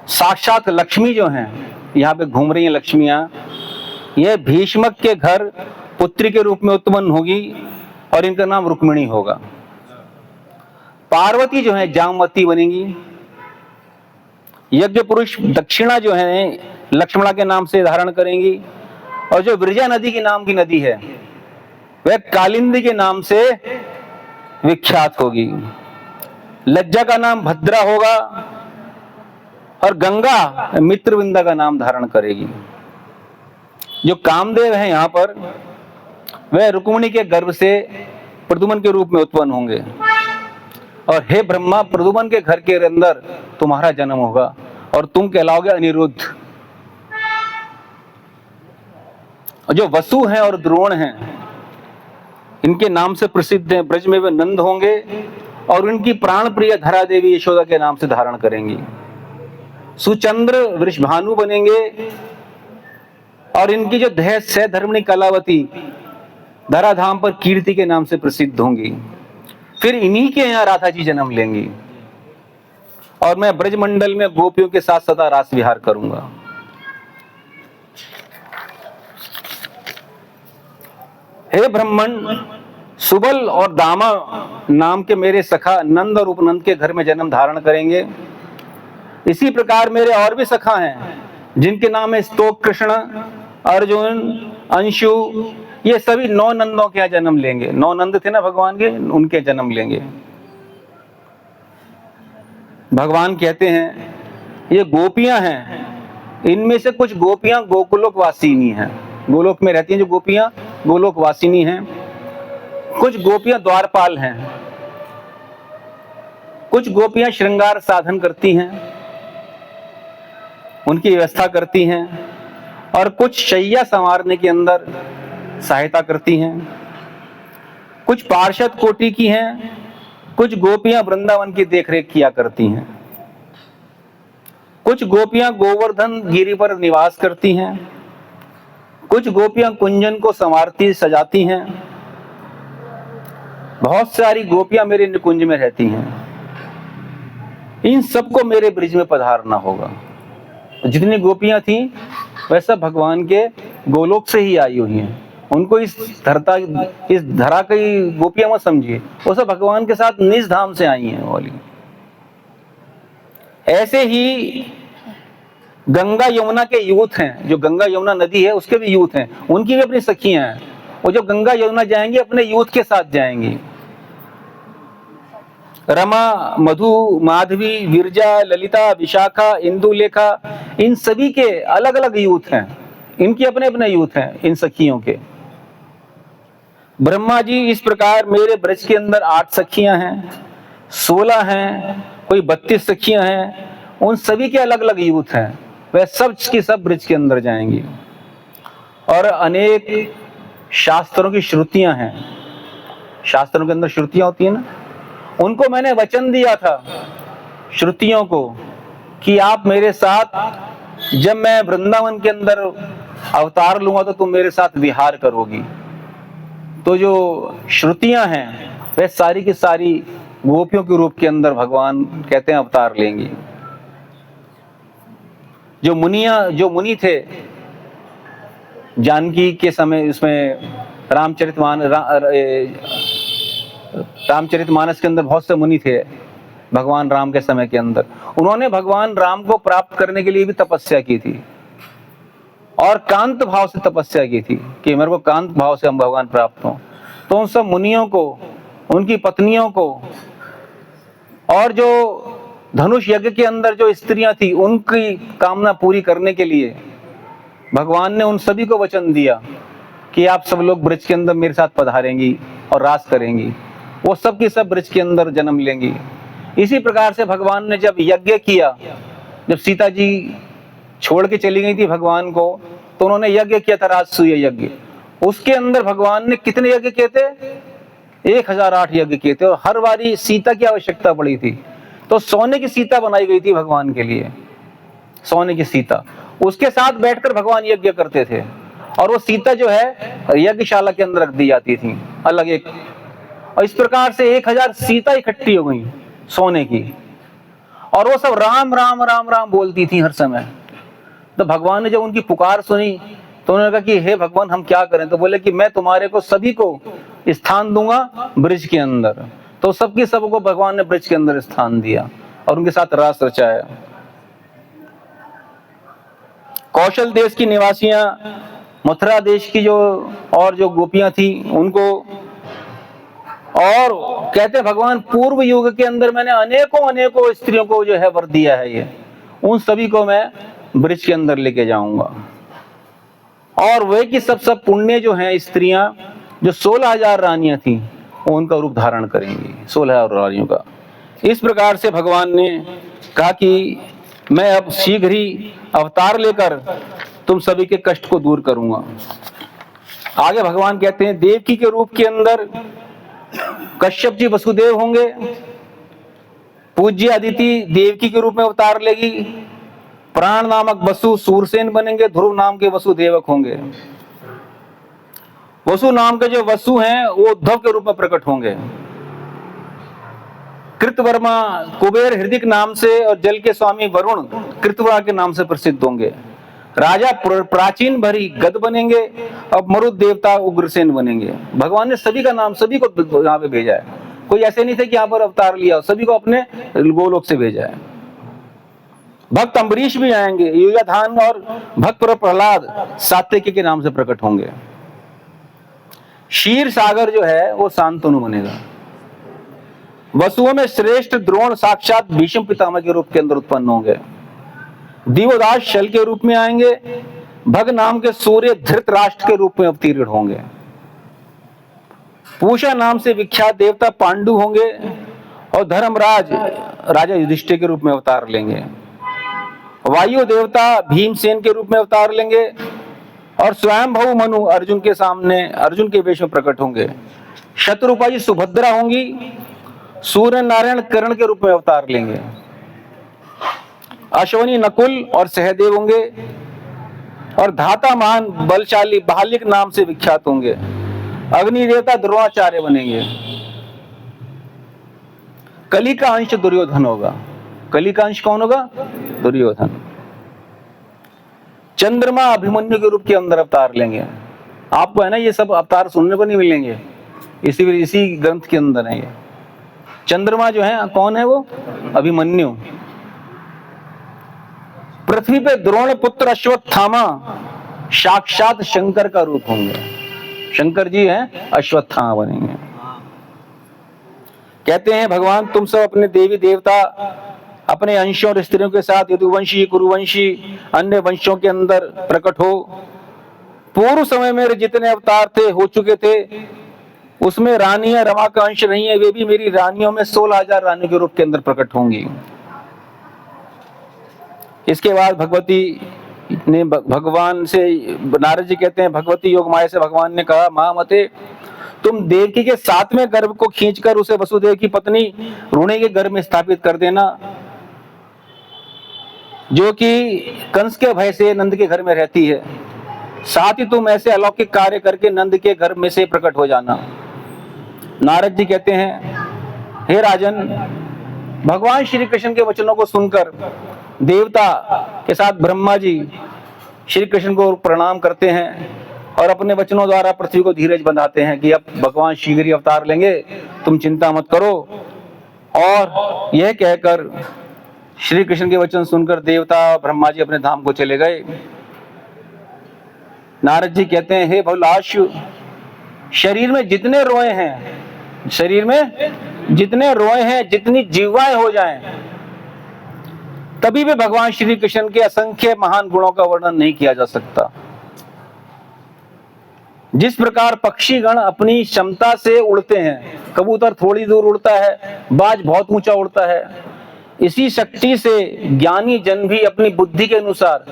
साक्षात लक्ष्मी जो हैं, यहाँ पे घूम रही हैं लक्ष्मियां, यह भीष्मक के घर पुत्री के रूप में उत्पन्न होगी और इनका नाम रुक्मिणी होगा। पार्वती जो है जामवती बनेंगी। यज्ञ पुरुष दक्षिणा जो है लक्ष्मणा के नाम से धारण करेंगी, और जो विरजा नदी की नाम की नदी है वह कालिंदी के नाम से विख्यात होगी। लज्जा का नाम भद्रा होगा और गंगा मित्रविंदा का नाम धारण करेगी। जो कामदेव है यहाँ पर, वह रुक्मिणी के गर्भ से प्रद्युम्न के रूप में उत्पन्न होंगे। और हे ब्रह्मा, प्रद्युम्न के घर के अंदर तुम्हारा जन्म होगा और तुम कहलाओगे अनिरुद्ध। जो वसु हैं और द्रोण हैं, इनके नाम से प्रसिद्ध हैं। ब्रज में वे नंद होंगे और उनकी प्राण प्रिय धरा देवी यशोदा के नाम से धारण करेंगी। सुचंद्र वृषभानु बनेंगे और इनकी जो धर्मणी कलावती धराधाम पर कीर्ति के नाम से प्रसिद्ध होंगी। फिर इन्हीं के यहाँ राधा जी जन्म लेंगी और मैं ब्रजमंडल में गोपियों के साथ सदा रास विहार करूंगा। हे ब्रह्मन, सुबल और दामा नाम के मेरे सखा नंद और उपनंद के घर में जन्म धारण करेंगे। इसी प्रकार मेरे और भी सखा हैं जिनके नाम है स्तोक, कृष्ण, अर्जुन, अंशु, ये सभी 9 नंदों के यहाँ जन्म लेंगे। 9 नंद थे ना भगवान के, उनके जन्म लेंगे। भगवान कहते हैं ये गोपियां हैं, इनमें से कुछ गोपियां गोकुलोक वासिनी हैं, गोलोक में रहती हैं जो गोपियां गोलोक वासिनी हैं। कुछ गोपियां द्वारपाल हैं, कुछ गोपियां श्रृंगार साधन करती हैं, उनकी व्यवस्था करती हैं, और कुछ शैया संवारने के अंदर सहायता करती हैं। कुछ पार्षद कोटि की हैं, कुछ गोपियां वृंदावन की देखरेख किया करती हैं। कुछ गोपियां गोवर्धन गिरी पर निवास करती हैं, कुछ गोपियां कुंजन को संवारती सजाती हैं। बहुत सारी गोपियां मेरे निकुंज में रहती हैं। इन सबको मेरे ब्रिज में पधारना होगा। जितनी गोपियां थी वह सब भगवान के गोलोक से ही आई हुई हैं। उनको इस धरा की गोपियां मत समझिए, वो सब भगवान के साथ निज धाम से आई हैं वाली। ऐसे ही गंगा यमुना के यूथ हैं, जो गंगा यमुना नदी है उसके भी यूथ हैं, उनकी भी अपनी सखियां हैं। वो जो गंगा यमुना जाएंगी अपने यूथ के साथ जाएंगी। रमा, मधु, माधवी, विरजा, ललिता, विशाखा, इंदुलेखा, इन सभी के अलग अलग यूथ हैं, इनके अपने अपने यूथ हैं इन सखियों के। ब्रह्मा जी इस प्रकार मेरे ब्रज के अंदर 8 सखियां हैं, 16 हैं, कोई 32 सखियां हैं, उन सभी के अलग अलग यूथ हैं। वह सब की सब ब्रज के अंदर जाएंगी। और अनेक शास्त्रों की श्रुतियां हैं, शास्त्रों के अंदर श्रुतियां होती है ना, उनको मैंने वचन दिया था श्रुतियों को कि आप मेरे साथ, जब मैं वृंदावन के अंदर अवतार लूंगा तो तुम मेरे साथ विहार करोगी। तो जो श्रुतियां हैं वह सारी की सारी गोपियों के रूप के अंदर भगवान कहते हैं अवतार लेंगी। जो मुनि थे जानकी के समय, इसमें रामचरितमानस के अंदर बहुत से मुनि थे भगवान राम के समय के अंदर। उन्होंने भगवान राम को प्राप्त करने के लिए भी तपस्या की थी और कांत भाव से तपस्या की थी कि मेरे को कांत भाव से हम भगवान प्राप्त हों। तो उन सब मुनियों को, उनकी पत्नियों को और जो धनुष यज्ञ के अंदर जो स्त्रियां थी उनकी कामना पूरी करने के लिए भगवान ने उन सभी को वचन दिया कि आप सब लोग ब्रज के अंदर मेरे साथ पधारेंगी और रास करेंगी। वो सब की सब ब्रज के अंदर जन्म लेंगी। इसी प्रकार से भगवान ने जब यज्ञ किया, जब सीता जी छोड़ के चली गई थी भगवान को, तो उन्होंने यज्ञ किया था, राजसूय यज्ञ। उसके अंदर भगवान ने कितने यज्ञ किए थे? 1008 यज्ञ किए थे। और हर बारी सीता की आवश्यकता पड़ी थी, तो सोने की सीता बनाई गई थी भगवान के लिए। सोने की सीता, उसके साथ बैठकर भगवान यज्ञ करते थे। और वो सीता जो है यज्ञशाला के अंदर रख दी जाती थी अलग एक। और इस प्रकार से 1000 सीता इकट्ठी हो गई सोने की, और वो सब राम राम राम राम बोलती थी हर समय। तो भगवान ने जब उनकी पुकार सुनी तो उन्होंने कहा कि हे भगवान हम क्या करें? तो बोले कि मैं तुम्हारे को सभी को स्थान दूंगा ब्रज के अंदर। तो सबकी सबको भगवान ने ब्रज के अंदर स्थान दिया और उनके साथ रास रचाया। कौशल देश की निवासियां, मथुरा देश की जो गोपियां थी उनको, और कहते हैं भगवान पूर्व युग के अंदर मैंने अनेकों स्त्रियों को जो है वर दिया है, ये उन सभी को मैं ब्रज के अंदर लेके जाऊंगा। और वे की सब पुण्य जो हैं स्त्रियां, जो 16,000 रानियां थी, उनका रूप धारण करेंगी, 16,000 रानियों का। इस प्रकार से भगवान ने कहा कि मैं अब शीघ्र ही अवतार लेकर तुम सभी के कष्ट को दूर करूंगा। आगे भगवान कहते हैं देवकी के रूप के अंदर कश्यप जी वसुदेव होंगे, पूज्य अदिति देवकी के रूप में अवतार लेगी, प्राण नामक वसु सूरसेन बनेंगे, ध्रुव नाम के वसु देवक होंगे। वसु नाम के जो वसु हैं वो उद्धव के रूप में प्रकट होंगे। कृतवर्मा कुबेर हृदिक नाम से और जल के स्वामी वरुण कृतवर्मा के नाम से प्रसिद्ध होंगे। राजा प्राचीन भरी गद बनेंगे और मरुद देवता उग्रसेन बनेंगे। भगवान ने सभी का नाम, सभी को यहाँ पे भेजा है। कोई ऐसे नहीं थे कि यहाँ पर अवतार लिया, सभी को अपने गोलोक से भेजा है। भक्त अम्बरीश भी आएंगे, युयाधान और भक्त प्रहलाद सात्यकी के नाम से प्रकट होंगे। क्षीर सागर जो है वो शांतनु बनेगा। वसुओं में श्रेष्ठ द्रोण साक्षात भीष्म पितामह के रूप के अंदर उत्पन्न होंगे। दिवोदास शल के रूप में आएंगे। भग नाम के सूर्य धृतराष्ट्र के रूप में अवतीर्ण होंगे। पूषा नाम से विख्यात देवता पांडु होंगे और धर्मराज राजा युधिष्ठिर के रूप में अवतार लेंगे। वायु देवता भीमसेन के रूप में अवतार लेंगे और स्वयंभू मनु अर्जुन के सामने अर्जुन के वेश में प्रकट होंगे। शत्रुपा जी सुभद्रा होंगी। सूर्य नारायण कर्ण के रूप में अवतार लेंगे। अश्वनी नकुल और सहदेव होंगे और धाता महान बलशाली बालिक नाम से विख्यात होंगे। अग्नि देवता द्रोणाचार्य बनेंगे। कली का अंश दुर्योधन होगा। कली का अंश कौन होगा? दुर्योधन। चंद्रमा अभिमन्यु के रूप के अंदर अवतार लेंगे। आपको है ना ये सब अवतार सुनने को नहीं मिलेंगे, इसी ग्रंथ के अंदर है ये। चंद्रमा जो है कौन है? वो अभिमन्यु। पृथ्वी पे द्रोण पुत्र अश्वत्थामा साक्षात शंकर का रूप होंगे। शंकर जी हैं, अश्वत्थामा बनेंगे। कहते हैं भगवान तुम सब अपने देवी देवता अपने अंशों और स्त्रियों के साथ यदुवंशी, कुरुवंशी, अन्य वंशों के अंदर प्रकट हो। पूर्व समय में जितने अवतार थे हो चुके थे, उसमें रानियां रमा का अंश नहीं है, वे भी मेरी रानियों में 16,000 रानियों के रूप के अंदर प्रकट होंगी। इसके बाद भगवती ने भगवान से, नारद जी कहते हैं भगवती योग माया से भगवान ने कहा महामते तुम देवकी के 7वें गर्भ को खींचकर उसे वसुदेव की पत्नी रुणे के गर्भ में स्थापित कर देना, जो कि कंस के भय से नंद के घर में रहती है। साथ ही तुम ऐसे अलौकिक कार्य करके नंद के घर में से प्रकट हो जाना। नारद जी कहते हैं हे राजन, भगवान श्री कृष्ण के वचनों को सुनकर देवता के साथ ब्रह्मा जी श्री कृष्ण को प्रणाम करते हैं और अपने वचनों द्वारा पृथ्वी को धीरज बंधाते हैं कि अब भगवान शीघ्र ही अवतार लेंगे, तुम चिंता मत करो। और यह कहकर श्री कृष्ण के वचन सुनकर देवता ब्रह्मा जी अपने धाम को चले गए। नारद जी कहते हैं, हे भोलाश, शरीर में जितने रोए हैं, शरीर में जितने रोए हैं, जितनी जीवाएं हो जाएं, तभी भी भगवान श्री कृष्ण के असंख्य महान गुणों का वर्णन नहीं किया जा सकता। जिस प्रकार पक्षीगण अपनी क्षमता से उड़ते हैं, कबूतर थोड़ी दूर उड़ता है, बाज बहुत ऊंचा उड़ता है, इसी शक्ति से ज्ञानी जन भी अपनी बुद्धि के अनुसार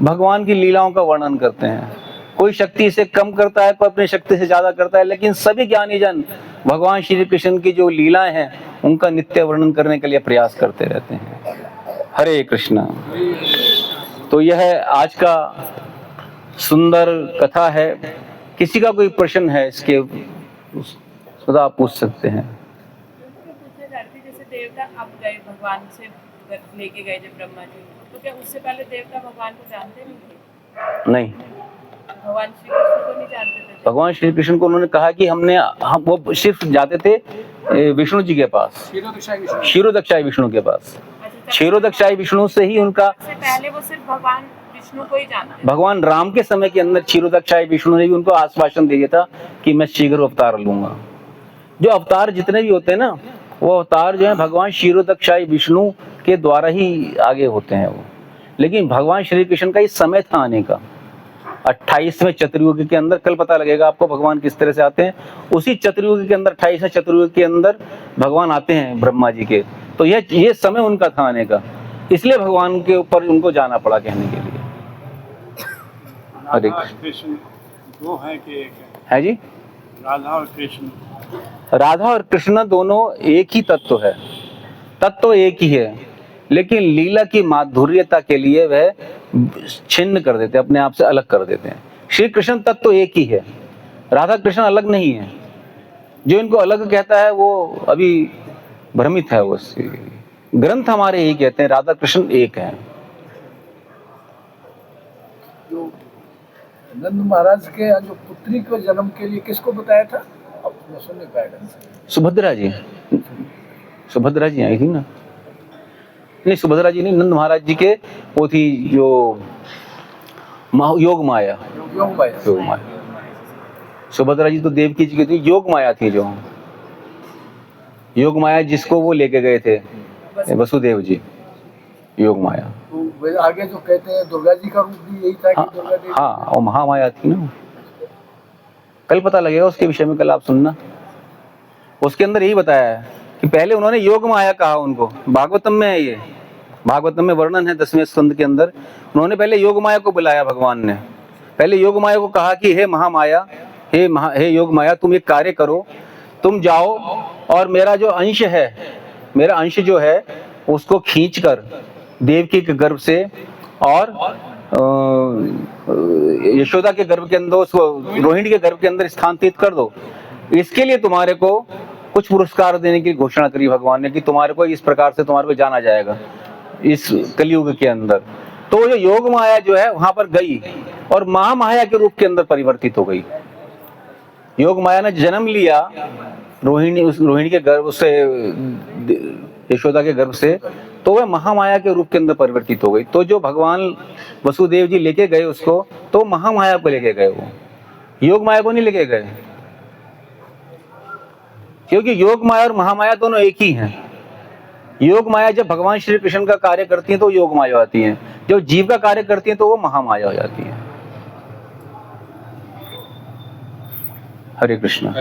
भगवान की लीलाओं का वर्णन करते हैं। कोई शक्ति से कम करता है, कोई अपनी शक्ति से ज्यादा करता है, लेकिन सभी ज्ञानी जन भगवान श्री कृष्ण की जो लीलाएं हैं उनका नित्य वर्णन करने के लिए प्रयास करते रहते हैं। हरे कृष्णा। तो यह आज का सुंदर कथा है। किसी का कोई प्रश्न है इसके सदा आप पूछ सकते हैं। पूछना चाहती, जैसे देवता अब गए भगवान से लेके गए जब ब्रह्मा जी, तो क्या उससे पहले देवता भगवान को जानते नहीं थे? नहीं, भगवान श्री कृष्ण को नहीं जानते थे। भगवान श्री कृष्ण को उन्होंने कहा कि हम वो सिर्फ जाते थे विष्णु जी के पास, क्षीरोदक्षाई विष्णु के पास। क्षीरोदक्षाई विष्णु से ही उनका, से पहले वो सिर्फ भगवान विष्णु को ही जानते। भगवान राम के समय के अंदर क्षीरोदक्षाई विष्णु ने भी उनको आश्वासन दिया था कि मैं शीघ्र अवतार लूंगा। जो अवतार जितने भी होते हैं ना, वो अवतार जो है भगवान क्षीरोदक्षाई विष्णु के द्वारा ही आगे होते हैं वो। लेकिन भगवान श्री कृष्ण का इस समय था आने का, 28वें चतुर्युग के अंदर। कल पता लगेगा आपको भगवान किस तरह से आते हैं। उसी चतुर्युग के अंदर, 28वें चतुर्युग के अंदर भगवान आते हैं ब्रह्मा जी के। तो ये समय उनका था आने का, इसलिए भगवान के ऊपर उनको जाना पड़ा कहने के लिए। हरे कृष्ण दो हैं कि एक है जी? राधा और कृष्ण? राधा और कृष्ण दोनों एक ही तत्व है, तत्व एक ही है, लेकिन लीला की माधुर्यता के लिए वह छिन्न कर देते हैं, अपने आप से अलग कर देते हैं। श्री कृष्ण तत्व एक ही है, राधा कृष्ण अलग नहीं है। जो इनको अलग कहता है वो अभी भ्रमित है। वो ग्रंथ हमारे यही कहते हैं राधा कृष्ण एक है। जो नंद महाराज के जो पुत्री को जन्म के लिए किसको बताया था? अब मैं सुन नहीं पाया। सुभद्रा जी, सुभद्रा जी आई थी ना? नहीं, सुभद्रा जी नहीं, नंद महाराज जी के वो थी जो योग माया। योग माया। सुभद्रा जी तो देवकी जी की थी, योग माया थी जो योग माया, जिसको वो लेके गए थे वसुदेव जी, योग माया। तो आगे जो कहते हैं दुर्गा जी का रूप भी यही था कि दुर्गा देवी? हाँ, और महामाया थी ना। कल पता लगेगा उसके विषय में, कल आप सुनना। उसके अंदर यही बताया है कि पहले उन्होंने योग माया कहा उनको, भागवतम में है ये, भागवतम में वर्णन है 10वें स्कंद के अंदर। उन्होंने पहले योग माया को बुलाया, भगवान ने पहले योग माया को कहा कि हे महामाया, हे योग माया, तुम एक कार्य करो, तुम जाओ और मेरा जो अंश है, मेरा अंश जो है उसको खींचकर देवकी के गर्भ से और यशोदा के गर्भ के अंदर, उसको रोहिणी के गर्भ के अंदर स्थानांतरित कर दो। इसके लिए तुम्हारे को कुछ पुरस्कार देने की घोषणा करी भगवान ने कि तुम्हारे को इस प्रकार से तुम्हारे को जाना जाएगा इस कलयुग के अंदर। तो ये योग माया जो है वहां पर गई और महामाया के रूप के अंदर परिवर्तित हो गई। योग माया ने जन्म लिया रोहिणी के गर्भ से, यशोदा के गर्भ से, तो वह महामाया के रूप के अंदर परिवर्तित हो गई। तो जो भगवान वसुदेव जी लेके गए उसको, तो महामाया को लेके गए, वो योग माया को नहीं लेके गए, क्योंकि योग माया और महामाया दोनों एक ही हैं। योग माया जब भगवान श्री कृष्ण का कार्य करती है तो योग माया आती है, जो जीव का कार्य करती है तो वो महामाया हो जाती है। हरे कृष्ण।